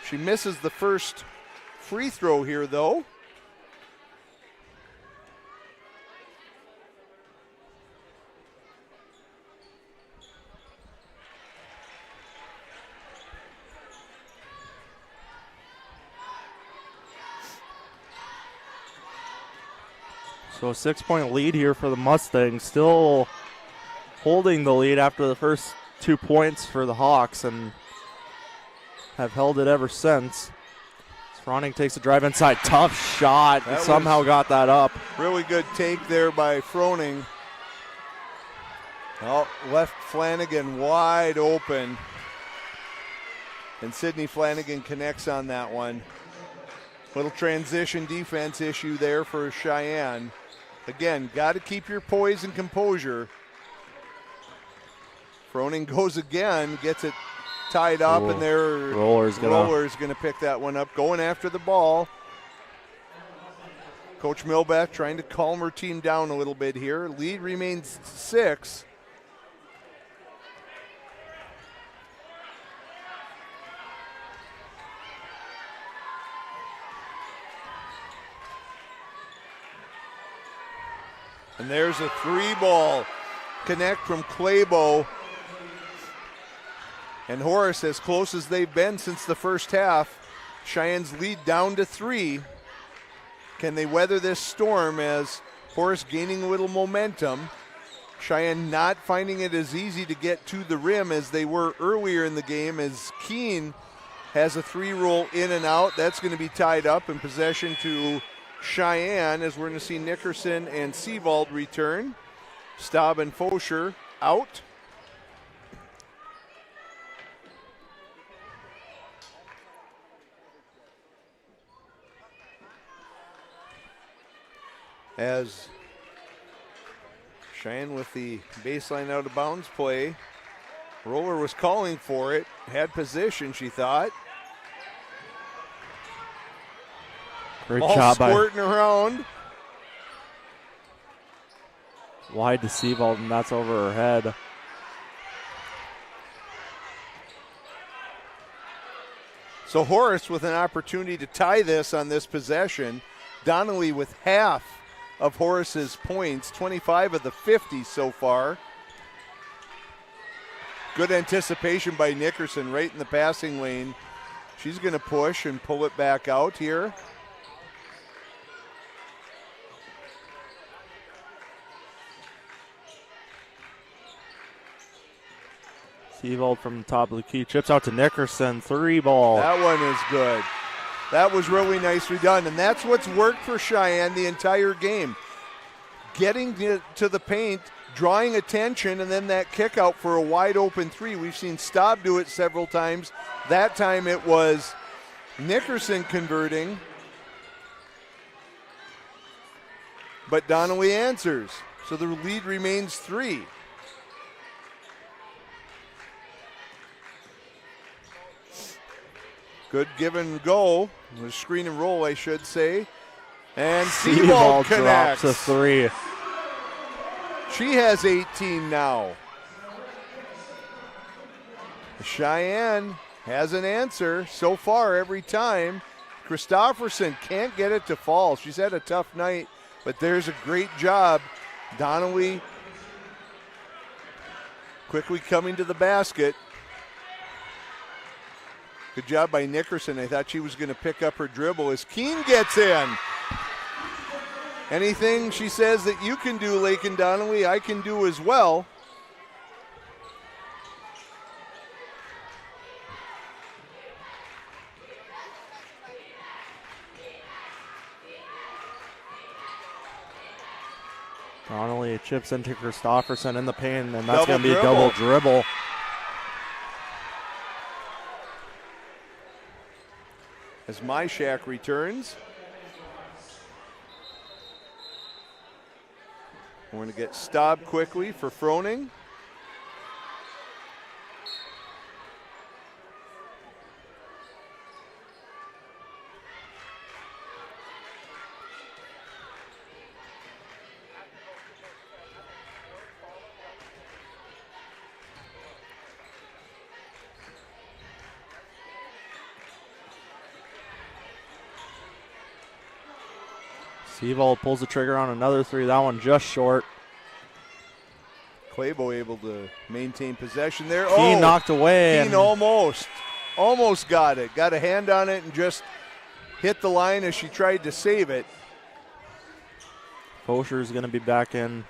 She misses the first free throw here, though. So a 6-point lead here for the Mustangs, still holding the lead after the first 2 points for the Hawks, and have held it ever since. Froning takes a drive inside, tough shot, and somehow got that up. Really good take there by Froning. Oh, left Flanagan wide open. And Sydney Flanagan connects on that one. Little transition defense issue there for Cheyenne. Again, got to keep your poise and composure. Froning goes again, gets it tied up, and their Roller's going to pick that one up, going after the ball. Coach Milback trying to calm her team down a little bit here. Lead remains 6. And there's a 3-ball connect from Claybo. And Horace, as close as they've been since the first half, Cheyenne's lead down to 3. Can they weather this storm as Horace gaining a little momentum? Cheyenne not finding it as easy to get to the rim as they were earlier in the game, as Keene has a 3-roll in and out. That's going to be tied up in possession to Cheyenne, as we're going to see Nickerson and Sebald return. Staub and Fosher out. as Cheyenne with the baseline out of bounds play. Roller was calling for it, had position, she thought. Great Ball job squirting around. Wide to Seabold, and that's over her head. So Horace with an opportunity to tie this on this possession. Donnelly with half of Horace's points, 25 of the 50 so far. Good anticipation by Nickerson right in the passing lane. She's going to push and pull it back out here. Seabold from the top of the key, chips out to Nickerson, 3 ball. That one is good. That was really nicely done, and that's what's worked for Cheyenne the entire game. Getting to the paint, drawing attention, and then that kick out for a wide open 3. We've seen Staub do it several times. That time it was Nickerson converting, but Donnelly answers. So the lead remains 3. Good give and go. Screen and roll, I should say. And Seabold connects. Drops a 3. She has 18 now. Cheyenne has an answer so far every time. Christofferson can't get it to fall. She's had a tough night, but there's a great job. Donnelly quickly coming to the basket. Good job by Nickerson. I thought she was going to pick up her dribble as Keene gets in. Anything she says that you can do, Lakin Donnelly, I can do as well. Donnelly chips into Christofferson in the paint, and that's going to be a double dribble. As Myshak returns. We're going to get Staub quickly for Froning. Seabold pulls the trigger on another 3. That one just short. Clabo able to maintain possession there. Keene knocked away. Keene almost got it. Got a hand on it and just hit the line as she tried to save it. Kosher's going to be back in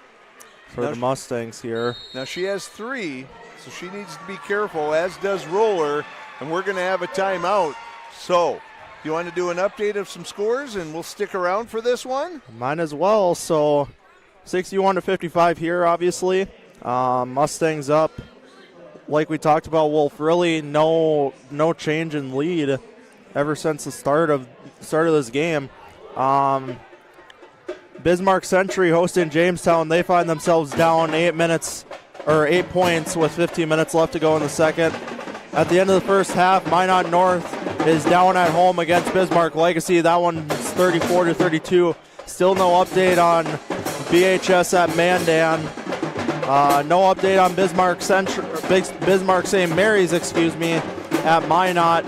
for the Mustangs here. Now she has 3, so she needs to be careful, as does Roller, and we're going to have a timeout. So, you want to do an update of some scores, and we'll stick around for this one? Might as well. So, 61-55 here, obviously. Mustangs up. Like we talked about, Wolf, really no change in lead ever since the start of this game. Bismarck Century hosting Jamestown. They find themselves down 8 points with 15 minutes left to go in the second. At the end of the first half, Minot North is down at home against Bismarck Legacy. That one's 34-32. Still no update on BHS at Mandan. No update on Bismarck St. Mary's, at Minot.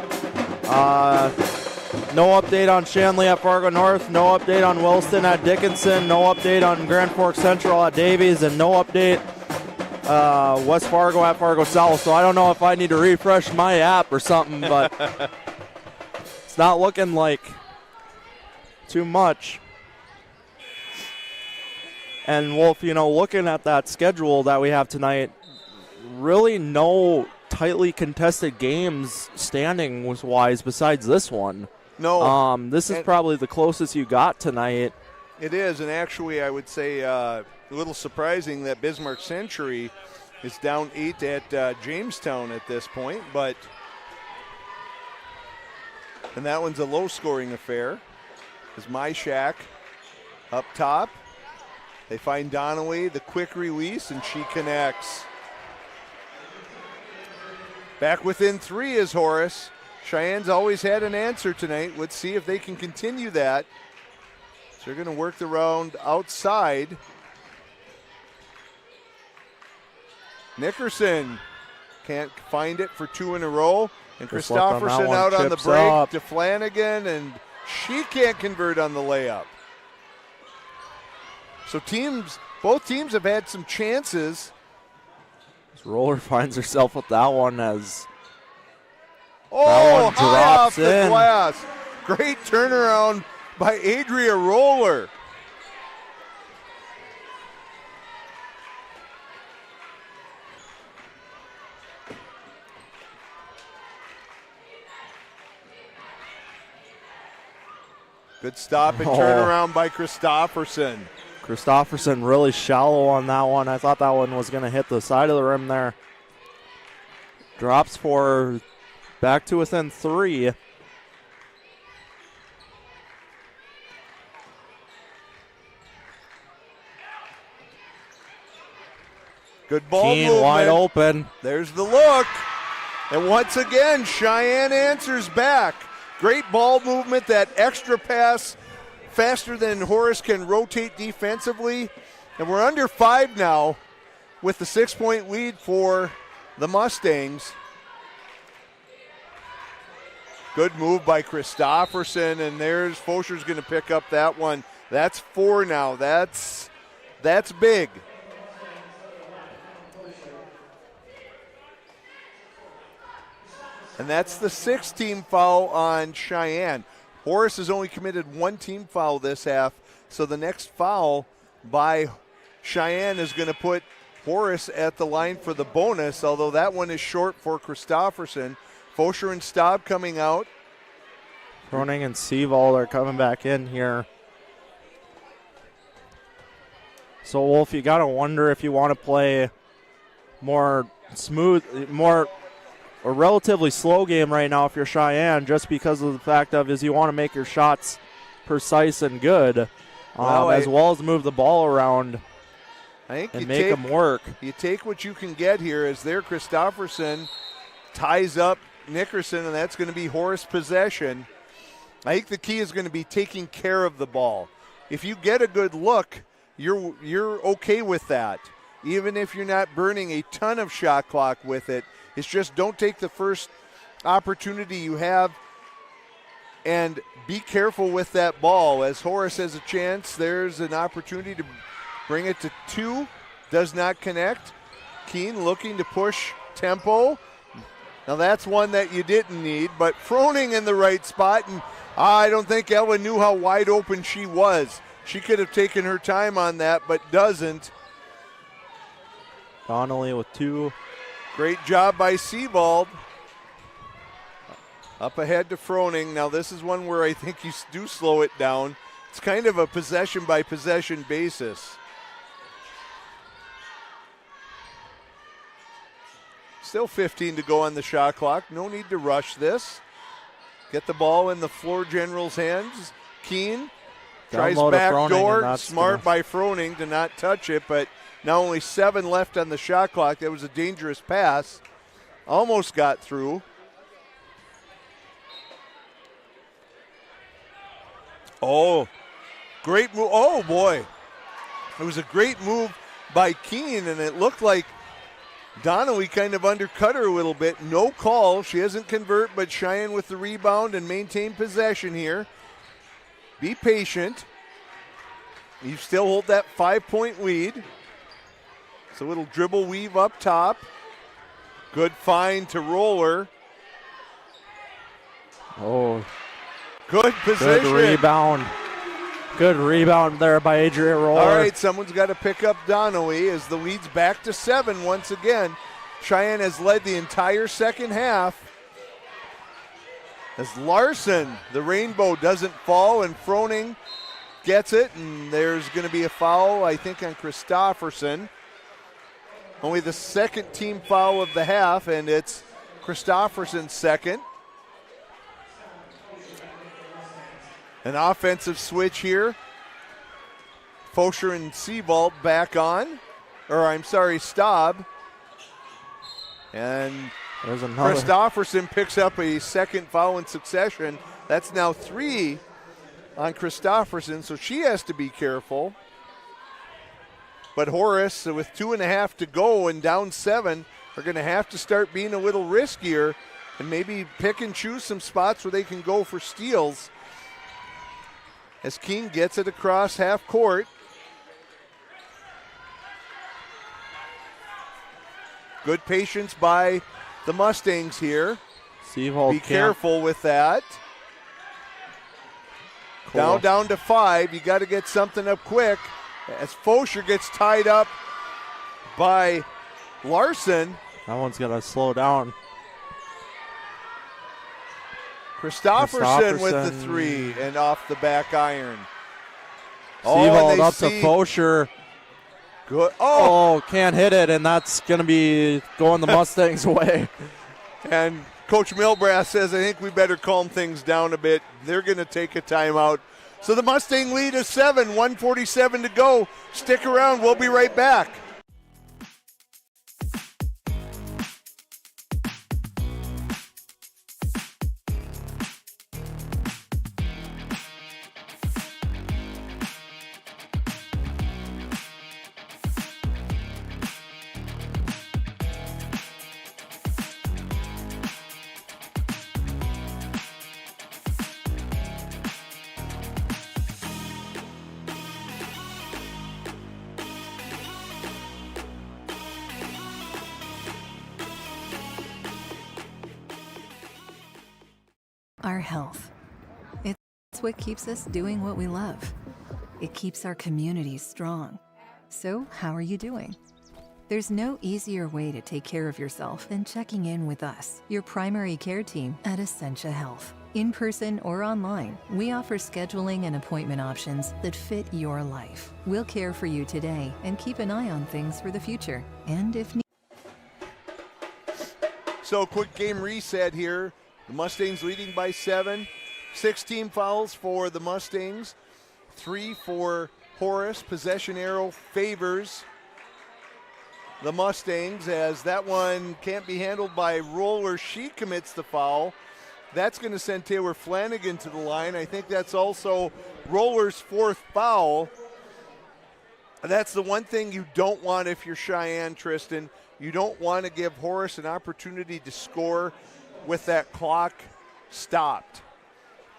No update on Shanley at Fargo North. No update on Williston at Dickinson. No update on Grand Forks Central at Davies. And no update West Fargo at Fargo South. So I don't know if I need to refresh my app or something, but it's not looking like too much. And Wolf, looking at that schedule that we have tonight, really no tightly contested games standings-wise besides this one. No. This is probably the closest you got tonight. It is, and actually I would say a little surprising that Bismarck Century is down 8 at Jamestown at this point, and that one's a low-scoring affair. As Myshak up top. They find Donnelly, the quick release, and she connects. Back within 3 is Horace. Cheyenne's always had an answer tonight. Let's see if they can continue that. So they're going to work the round outside. Nickerson can't find it for 2 in a row. And Christofferson out on the break to Flanagan, and she can't convert on the layup. So both teams have had some chances. Roller finds herself with that one as that one drops high off the in. glass. Great turnaround by Adria Roller. Good stop and turnaround by Christofferson. Christofferson really shallow on that one. I thought that one was going to hit the side of the rim there. Drops for back to within 3. Good ball Keene movement. wide open. There's the look. And once again, Cheyenne answers back. Great ball movement, that extra pass faster than Horace can rotate defensively. And we're under 5 now with the 6-point lead for the Mustangs. Good move by Christofferson, and there's Fosher's going to pick up that one. That's 4 now. That's big. And that's the 6th team foul on Cheyenne. Horace has only committed 1 team foul this half, so the next foul by Cheyenne is going to put Horace at the line for the bonus, although that one is short for Christofferson. Fosher and Staub coming out. Croning and Seavold are coming back in here. So, Wolf, you got to wonder if you want to play more smooth, a relatively slow game right now if you're Cheyenne, just because of the fact of is you want to make your shots precise and good, as well as move the ball around and make them work. You take what you can get here as there Christofferson ties up Nickerson, and that's going to be Horace possession. I think the key is going to be taking care of the ball. If you get a good look, you're okay with that, even if you're not burning a ton of shot clock with it. It's just don't take the first opportunity you have and be careful with that ball. As Horace has a chance, there's an opportunity to bring it to 2. Does not connect. Keene looking to push tempo. Now that's one that you didn't need, but Froning in the right spot, and I don't think Ella knew how wide open she was. She could have taken her time on that, but doesn't. Donnelly with 2. Great job by Seavold. Up ahead to Froning. Now this is one where I think you do slow it down. It's kind of a possession by possession basis. Still 15 to go on the shot clock. No need to rush this. Get the ball in the floor general's hands. Keene tries back door. Smart by Froning to not touch it, but now only 7 left on the shot clock. That was a dangerous pass. Almost got through. Oh, great move. Oh, boy. It was a great move by Keene, and it looked like Donnelly kind of undercut her a little bit. No call. She doesn't convert, but Cheyenne with the rebound and maintain possession here. Be patient. You still hold that 5-point lead. It's a little dribble weave up top. Good find to Roller. Oh. Good position. Good rebound. Good rebound there by Adria Roller. All right, someone's got to pick up Donnelly as the lead's back to 7 once again. Cheyenne has led the entire second half. As Larson, the rainbow doesn't fall, and Froning gets it, and there's going to be a foul, I think, on Christofferson. Only the second team foul of the half, and it's Christofferson's second. An offensive switch here Fosher and Seavold back on. Staub. And there's another. Christofferson picks up a second foul in succession. That's now 3 on Christofferson, so she has to be careful. But Horace, with 2.5 to go and down 7, are going to have to start being a little riskier and maybe pick and choose some spots where they can go for steals. As King gets it across half court. Good patience by the Mustangs here. Seavold be careful with that. Cool. Down to 5. You got to get something up quick. As Fosher gets tied up by Larson. That one's going to slow down. Christofferson with the 3 and off the back iron. Seavold up to Fosher. Good. Oh, can't hit it, and that's going to be going the Mustangs' way. And Coach Milbrath says, I think we better calm things down a bit. They're going to take a timeout. So the Mustang lead is 7, 1:47 to go. Stick around. We'll be right back. Our health. It's what keeps us doing what we love. It keeps our communities strong. So, how are you doing? There's no easier way to take care of yourself than checking in with us, your primary care team at Essentia Health. In person or online, we offer scheduling and appointment options that fit your life. We'll care for you today and keep an eye on things for the future. And if So, quick game reset here. The Mustangs leading by 7. 6 team fouls for the Mustangs. 3 for Horace. Possession arrow favors the Mustangs as that one can't be handled by Roller. She commits the foul. That's going to send Taylor Flanagan to the line. I think that's also Roller's 4th foul. That's the one thing you don't want if you're Cheyenne, Tristan. You don't want to give Horace an opportunity to score with that clock stopped.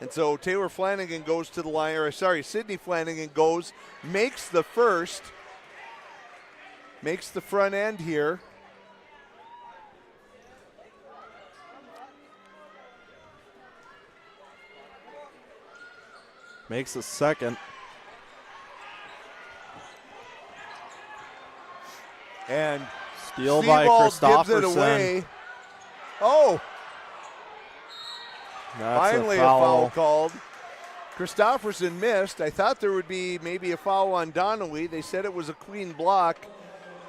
And so Taylor Flanagan goes to the line, Sydney Flanagan goes, makes the first, makes the front end here. Makes the second. And steal by Christofferson. Gives it away. Oh! That's finally a foul called. Christofferson missed. I thought there would be maybe a foul on Donnelly. They said it was a clean block.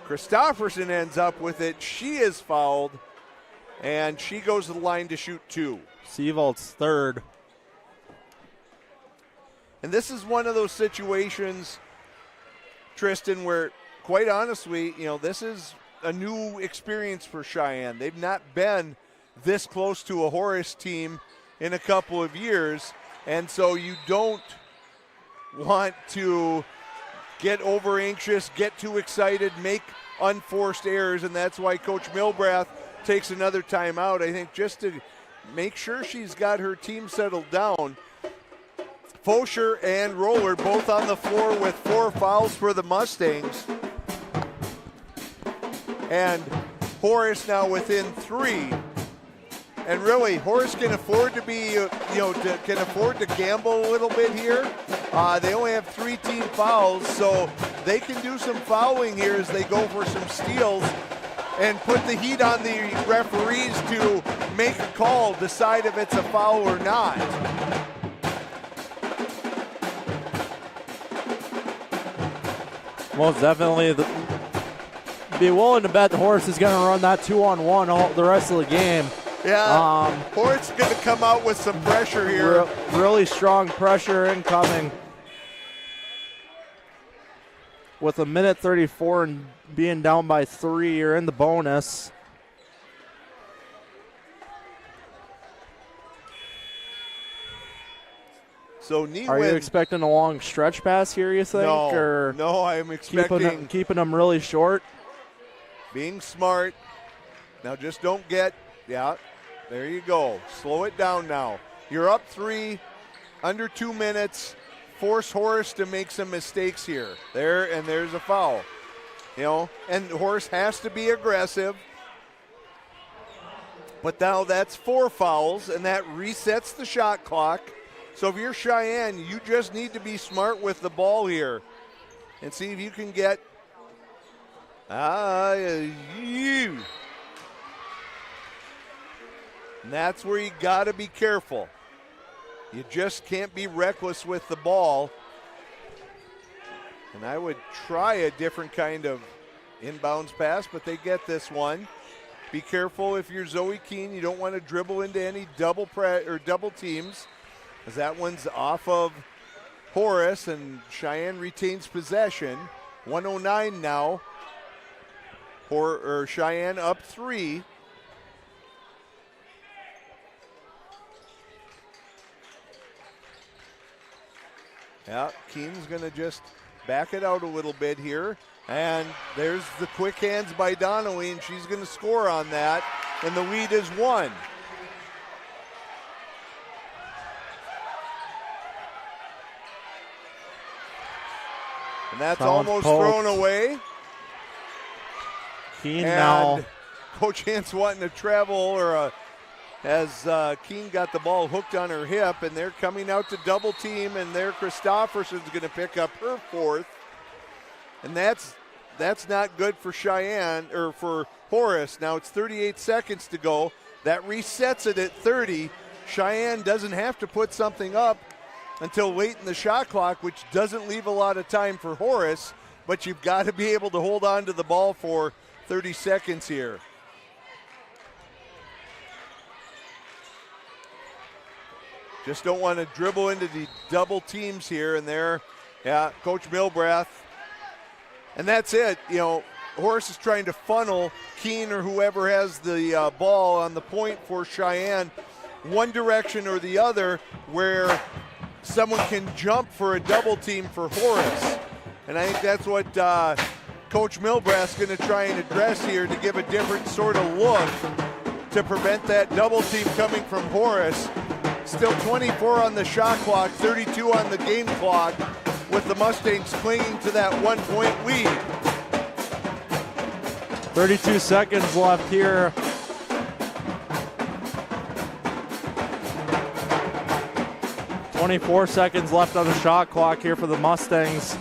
Christofferson ends up with it. She is fouled, and she goes to the line to shoot 2. Seavold's 3rd. And this is one of those situations, Tristan, where quite honestly, this is a new experience for Cheyenne. They've not been this close to a Horace team in a couple of years, and so you don't want to get over anxious, get too excited, make unforced errors, and that's why Coach Milbrath takes another timeout, I think, just to make sure she's got her team settled down. Fosher and Roller both on the floor with 4 fouls for the Mustangs. And Horace now within 3. And really, Horace can afford to be, can afford to gamble a little bit here. They only have 3 team fouls, so they can do some fouling here as they go for some steals and put the heat on the referees to make a call, decide if it's a foul or not. Most definitely. Be willing to bet Horace is going to run that 2-on-1 all the rest of the game. Yeah, Horace is going to come out with some pressure here. Really strong pressure incoming. with a minute 34 and being down by 3, you're in the bonus. So Are you expecting a long stretch pass here, you think? No, or no, I'm expecting keeping them really short. Being smart. Now just don't get, yeah, there you go. Slow it down now. You're up 3, under 2 minutes. Force Horace to make some mistakes here. There's a foul. You know, and Horace has to be aggressive. But now that's 4 fouls, and that resets the shot clock. So if you're Cheyenne, you just need to be smart with the ball here and see if you can get you. And that's where you got to be careful. You just can't be reckless with the ball. And I would try a different kind of inbounds pass, but they get this one. Be careful if you're Zoe Keene. You don't want to dribble into any double teams, as that one's off of Horace, and Cheyenne retains possession. 1:09 now. Cheyenne up 3. Yeah, Keene's going to just back it out a little bit here. And there's the quick hands by Donnelly, and she's going to score on that. And the lead is 1. And that's almost thrown away. Keene now. Coach Hance wanting to travel, as Keene got the ball hooked on her hip, and they're coming out to double team, and there Christofferson's going to pick up her 4th. And that's not good for Cheyenne, or for Horace. Now it's 38 seconds to go. That resets it at 30. Cheyenne doesn't have to put something up until late in the shot clock, which doesn't leave a lot of time for Horace, but you've got to be able to hold on to the ball for 30 seconds here. Just don't want to dribble into the double teams here and there. Yeah, Coach Milbrath. And that's it. You know, Horace is trying to funnel Keene or whoever has the ball on the point for Cheyenne one direction or the other, where someone can jump for a double team for Horace. And I think that's what Coach Milbrath's going to try and address here, to give a different sort of look to prevent that double team coming from Horace. Still 24 on the shot clock, 32 on the game clock, with the Mustangs clinging to that 1-point lead. 32 seconds left here. .24 seconds left on the shot clock here for the Mustangs.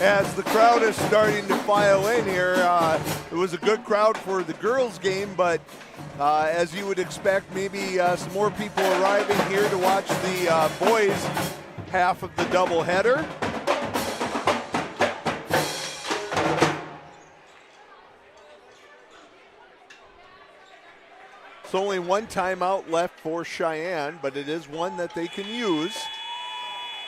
As the crowd is starting to file in here, it was a good crowd for the girls' game, but as you would expect, maybe some more people arriving here to watch the boys' half of the doubleheader. It's only one timeout left for Cheyenne, but it is one that they can use.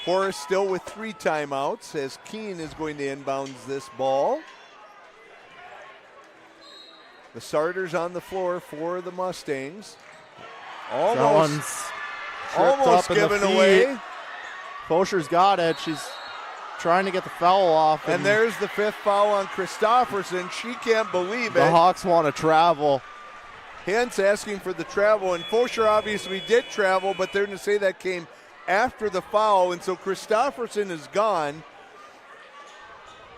Horace still with 3 timeouts, as Keene is going to inbounds this ball. The starters on the floor for the Mustangs. Almost given away. Fosher's got it. She's trying to get the foul off. And there's the 5th foul on Christofferson. She can't believe it. The Hawks want to travel. Hence asking for the travel, and Fosher obviously did travel, but they're going to say that came after the foul, and so Christofferson is gone.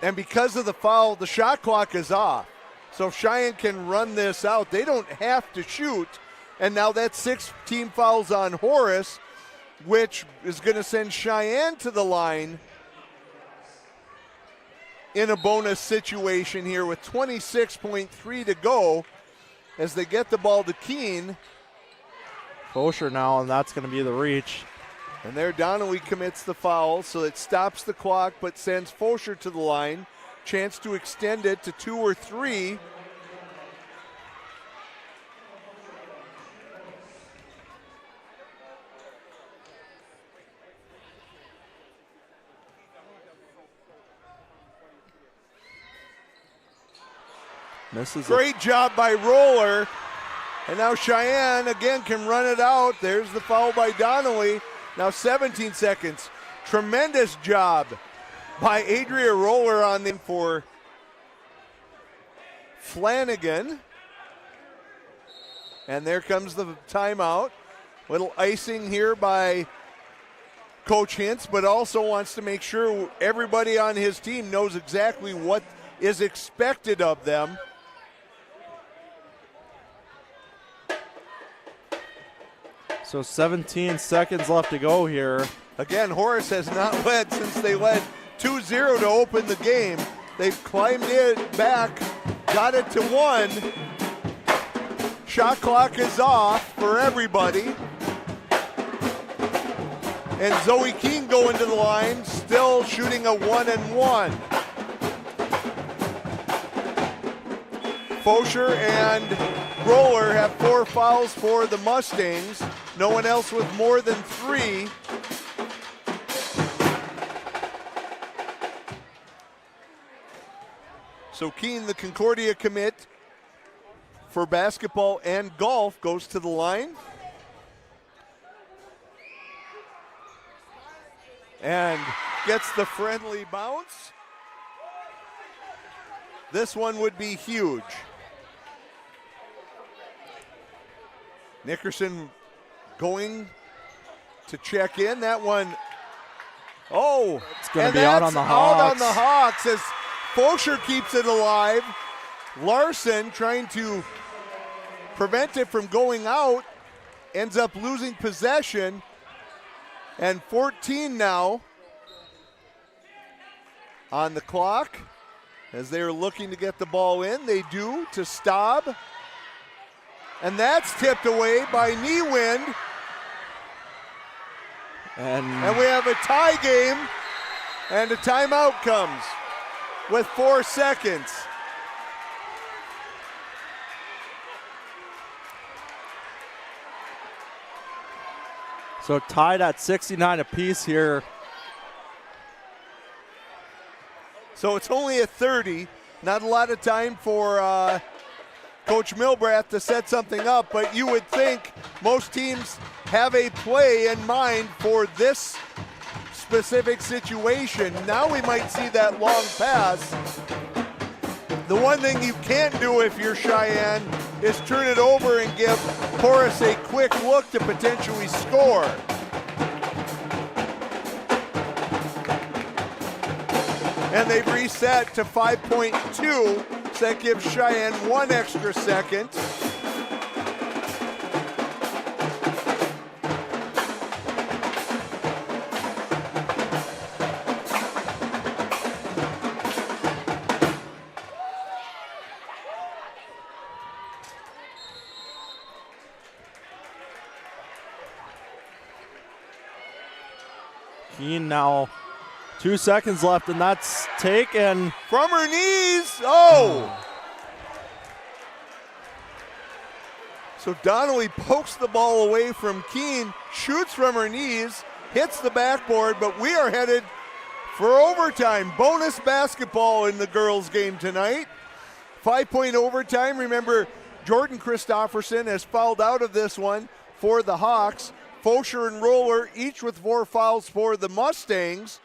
And because of the foul, the shot clock is off. So if Cheyenne can run this out, they don't have to shoot. And now that's 6 team fouls on Horace, which is going to send Cheyenne to the line in a bonus situation here with 26.3 to go as they get the ball to Keene. Fosher now, and that's going to be the reach. And there Donnelly commits the foul, so it stops the clock but sends Fosher to the line. Chance to extend it to 2 or 3. Misses. Great job by Roller. And now Cheyenne again can run it out. There's the foul by Donnelly. Now 17 seconds. Tremendous job by Adria Roller on the for Flanagan. And there comes the timeout. Little icing here by Coach Hintz, but also wants to make sure everybody on his team knows exactly what is expected of them. So 17 seconds left to go here. Again, Horace has not led since they led 2-0 to open the game. They've climbed it back, got it to 1. Shot clock is off for everybody. And Zoe Keene going to the line, still shooting a 1-1. Fosher and Roller have 4 fouls for the Mustangs. No one else with more than 3. So Keene, the Concordia commit for basketball and golf, goes to the line. And gets the friendly bounce. This one would be huge. Nickerson going to check in. That one, it's going to be out on the Hawks. Out on the Hawks as Fosher keeps it alive. Larson trying to prevent it from going out, ends up losing possession. And 14 now on the clock as they are looking to get the ball in. They do to Staub. And that's tipped away by Niewind. And we have a tie game, and a timeout comes with 4 seconds. So tied at 69 apiece here. So it's only a 30. Not a lot of time for Coach Milbrath to set something up, but you would think most teams have a play in mind for this specific situation. Now we might see that long pass. The one thing you can't do if you're Cheyenne is turn it over and give Horace a quick look to potentially score. And they've reset to 5.2, so that gives Cheyenne 1 extra second. Keene now 2 seconds left, and that's taken. From her knees. Oh! So Donnelly pokes the ball away from Keene, shoots from her knees, hits the backboard, but we are headed for overtime. Bonus basketball in the girls' game tonight. 5-point overtime. Remember, Jordan Christofferson has fouled out of this one for the Hawks. Fosher and Roller each with 4 fouls for the Mustangs.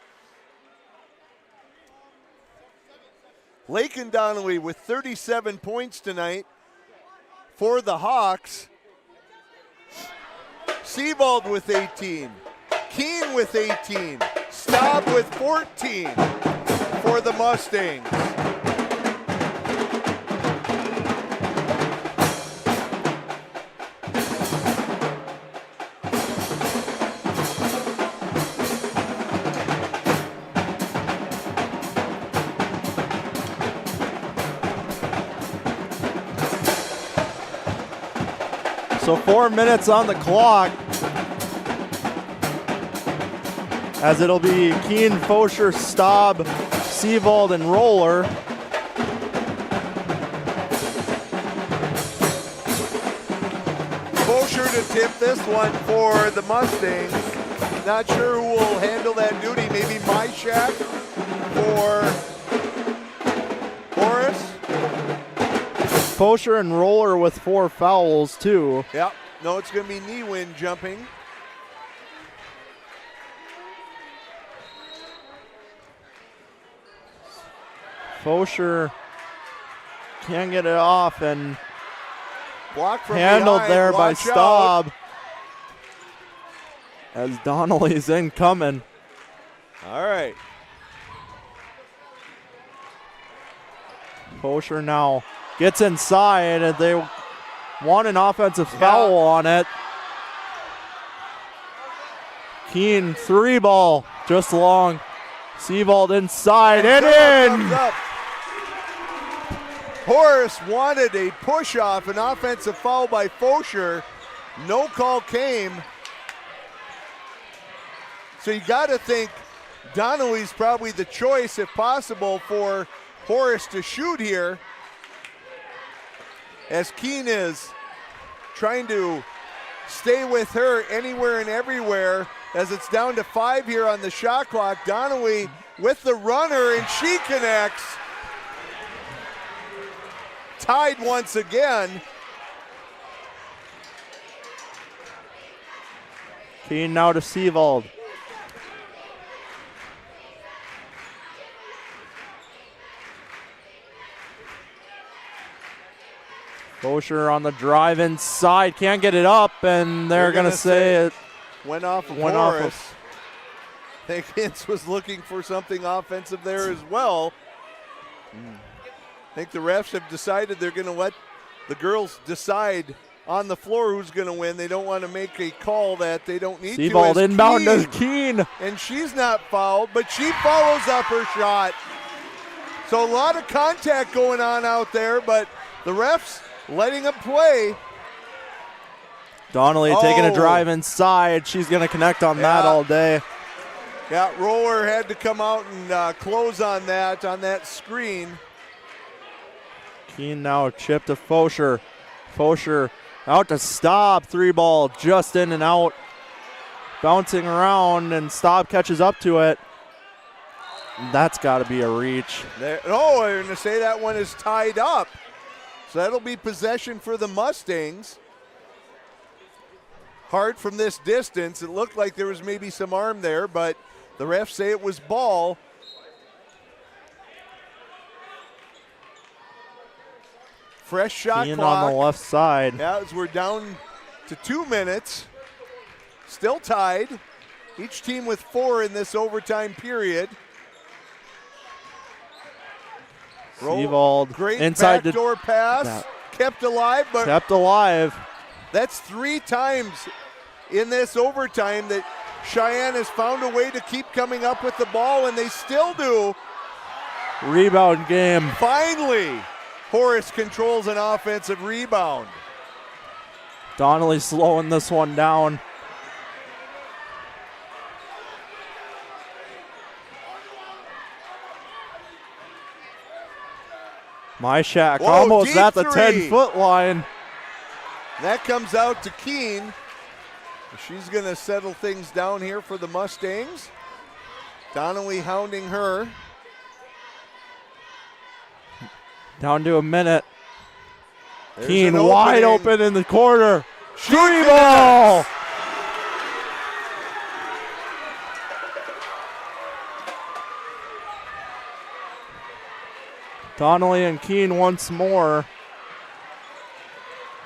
Lakin Donnelly with 37 points tonight for the Hawks. Seavold with 18. Keene with 18. Staub with 14 for the Mustangs. So 4 minutes on the clock, as it'll be Keene, Fosher, Staub, Seavold, and Roller. Fosher to tip this one for the Mustangs. Not sure who will handle that duty. Maybe Myshak for Horace. Fosher and Roller with 4 fouls, too. Yep. No, it's going to be Niewin jumping. Fosher can't get it off, and block from handled behind. there by Watch Staub. out. As Donnelly's incoming. All right. Fosher now gets inside, and they want an offensive foul on it. Keene 3-ball, just long. Seavold inside and in. Horace wanted a push-off, an offensive foul by Fosher. No call came. So you got to think Donnelly's probably the choice, if possible, for Horace to shoot here. As Keene is trying to stay with her anywhere and everywhere, as it's down to 5 here on the shot clock. Donnelly with the runner, and she connects. Tied once again. Keene now to Seavold. Fosher on the drive inside, can't get it up, and they're going to say it went off of went Horace. off I think Hintz was looking for something offensive there as well. I think the refs have decided they're going to let the girls decide on the floor who's going to win. They don't want to make a call that they don't need to. Seavold inbound to Keene. And she's not fouled, but she follows up her shot. So a lot of contact going on out there, but the refs letting them play. Donnelly taking a drive inside. She's going to connect on that all day. Yeah, Roller had to come out and close on that screen. Keene now chip to Fosher. Fosher out to Staub. 3-ball just in and out. Bouncing around, and Staub catches up to it. That's got to be a reach. I'm going to say that one is tied up. So that'll be possession for the Mustangs. Hard from this distance. It looked like there was maybe some arm there, but the refs say it was ball. Fresh shot Keene clock. on the left side. Yeah, as we're down to 2 minutes. Still tied. Each team with 4 in this overtime period. Seavold Great inside backdoor pass. Kept alive, but kept alive. that's 3 times in this overtime that Cheyenne has found a way to keep coming up with the ball, and they still do. Rebound game. Finally, Horace controls an offensive rebound. Donnelly slowing this one down. Myshak almost at the 10-foot line. That comes out to Keene. She's going to settle things down here for the Mustangs. Donnelly hounding her. Down to a minute. There's Keene an wide opening. open in the corner. She 3-ball. Donnelly and Keene once more.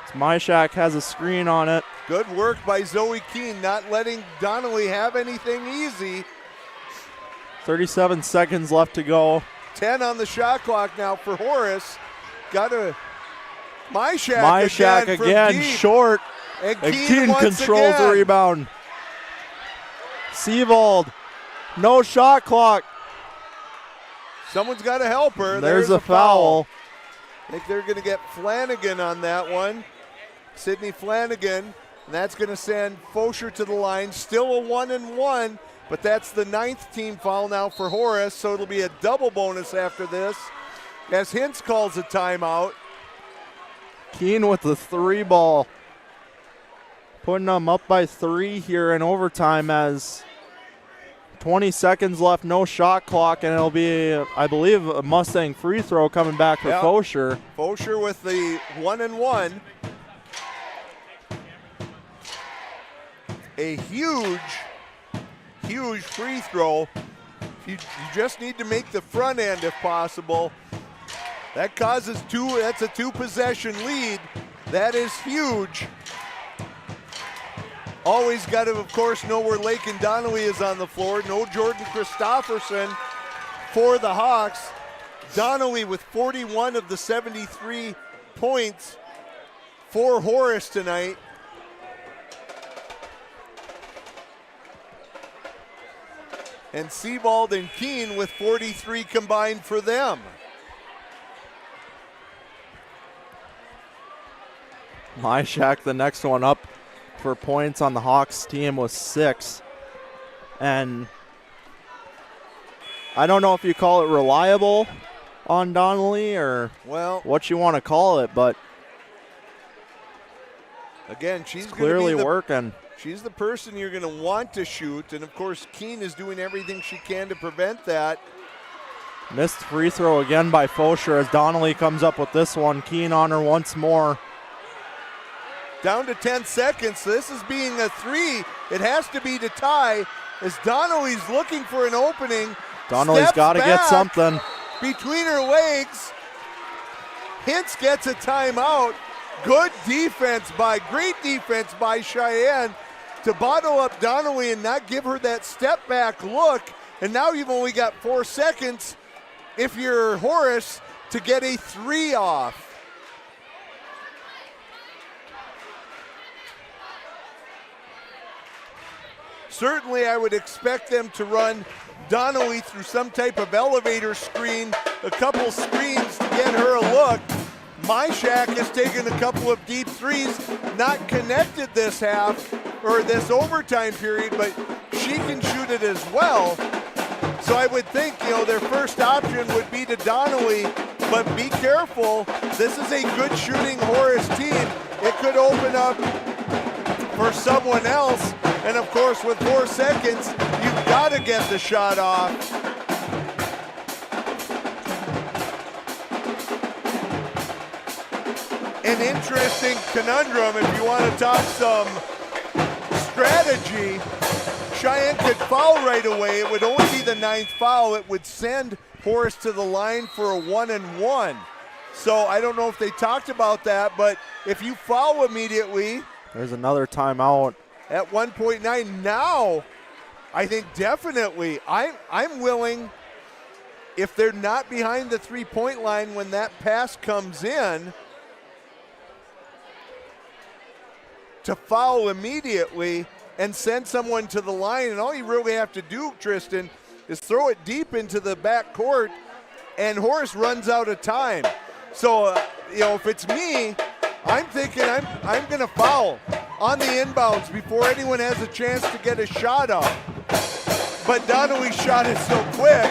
Myshak has a screen on it. Good work by Zoe Keene, not letting Donnelly have anything easy. 37 seconds left to go. 10 on the shot clock now for Horace. Got a Myshak again from deep. short. And Keene once controls the again. rebound. Seavold, no shot clock. Someone's got to help her. There's a foul. I think they're going to get Flanagan on that one. Sydney Flanagan. And that's going to send Fosher to the line. Still a 1-and-1, but that's the 9th team foul now for Horace, so it'll be a double bonus after this as Hintz calls a timeout. Keene with the 3-ball. Putting them up by 3 here in overtime as 20 seconds left, no shot clock, and it'll be, I believe, a Mustang free throw coming back for Fosher. Fosher with the 1-and-1. A huge free throw. You just need to make the front end if possible. That causes that's a 2-possession lead. That is huge. Always got to, of course, know where Lakin Donnelly is on the floor. No Jordan Christofferson for the Hawks. Donnelly with 41 of the 73 points for Horace tonight. And Sebald and Keene with 43 combined for them. Myshak, the next one up for points on the Hawks team, was 6. And I don't know if you call it reliable on Donnelly or what you want to call it, but again, she's clearly working. She's the person you're going to want to shoot, and of course Keene is doing everything she can to prevent that. Missed free throw again by Fosher as Donnelly comes up with this one. Keene on her once more. Down to 10 seconds, so this is being a 3. It has to be to tie as Donnelly's looking for an opening. Donnelly's got to get something. Between her legs. Hintz gets a timeout. Great defense by Cheyenne to bottle up Donnelly and not give her that step back look. And now you've only got 4 seconds if you're Horace to get a 3 off. Certainly I would expect them to run Donnelly through some type of elevator screen, a couple screens to get her a look. Myshak has taken a couple of deep threes, not connected this half or this overtime period, but she can shoot it as well. So I would think, their first option would be to Donnelly, but be careful. This is a good shooting Horace team. It could open up for someone else. And of course, with 4 seconds, you've got to get the shot off. An interesting conundrum if you want to talk some strategy. Cheyenne could foul right away. It would only be the 9th foul. It would send Horace to the line for a 1-and-1. So I don't know if they talked about that, but if you foul immediately. There's another timeout. At 1.9 now, I think definitely. I'm willing, if they're not behind the 3-point line when that pass comes in, to foul immediately and send someone to the line. And all you really have to do, Tristan, is throw it deep into the back court, and Horace runs out of time. So, if it's me, I'm thinking I'm going to foul on the inbounds before anyone has a chance to get a shot up. But Donnelly's shot is so quick,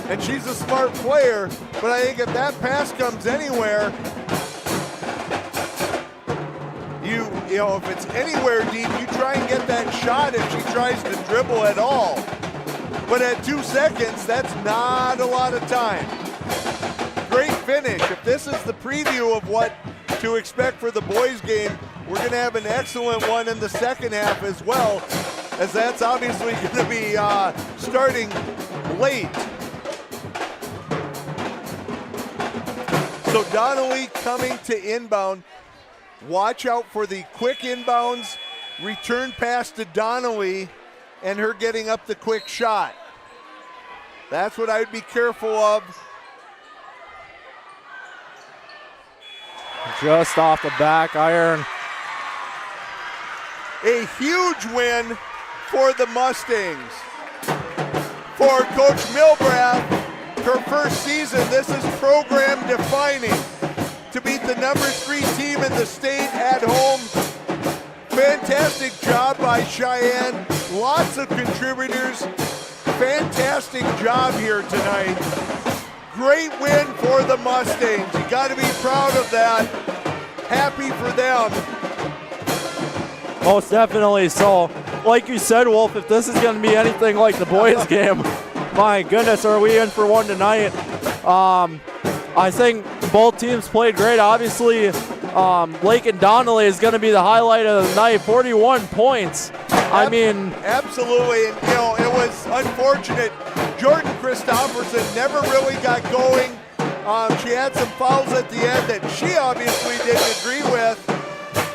and she's a smart player, but I think if that pass comes anywhere, if it's anywhere deep, you try and get that shot if she tries to dribble at all. But at 2 seconds, that's not a lot of time. Great finish. If this is the preview of what to expect for the boys game, we're going to have an excellent one in the second half as well, as that's obviously going to be starting late. So Donnelly coming to inbound. Watch out for the quick inbounds, return pass to Donnelly, and her getting up the quick shot. That's what I would be careful of. Just off the back iron. A huge win for the Mustangs. For Coach Milbrath, her first season, this is program defining. To beat the number 3 team in the state at home. Fantastic job by Cheyenne. Lots of contributors. Fantastic job here tonight. Great win for the Mustangs. You got to be proud of that. Happy for them. Most definitely so. like you said, Wolf, if this is going to be anything like the boys' game, my goodness, are we in for one tonight? I think both teams played great. Obviously, Lake and Donnelly is going to be the highlight of the night. 41 points. I mean, absolutely. And it was unfortunate. Jordan Christopherson never really got going. She had some fouls at the end that she obviously didn't agree with.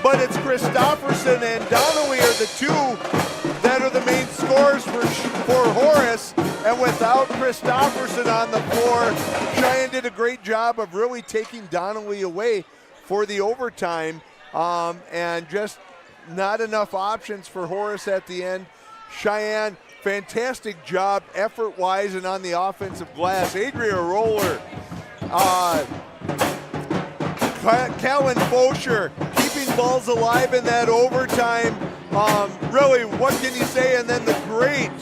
But it's Christopherson and Donnelly are the two that are the main scorers for Horace. And without Christopherson on the floor, Cheyenne did a great job of really taking Donnelly away for the overtime. And just not enough options for Horace at the end. Cheyenne, fantastic job effort-wise and on the offensive glass. Adria Roller, Kellen Fosher keeping balls alive in that overtime. Really, what can you say? And then the great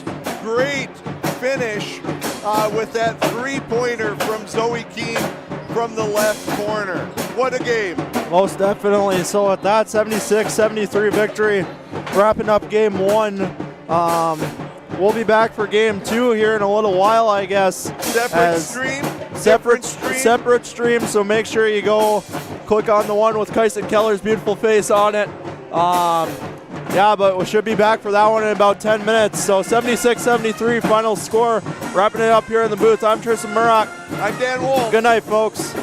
finish with that three-pointer from Zoe Keene from the left corner. What a game. Most definitely. So at that 76-73 victory, wrapping up game one. We'll be back for game two here in a little while, I guess. Separate stream, so make sure you go click on the one with Kyson Keller's beautiful face on it. Yeah, but we should be back for that one in about 10 minutes. So 76-73 final score. Wrapping it up here in the booth. I'm Tristan Murrock. I'm Dan Wolf. Good night, folks.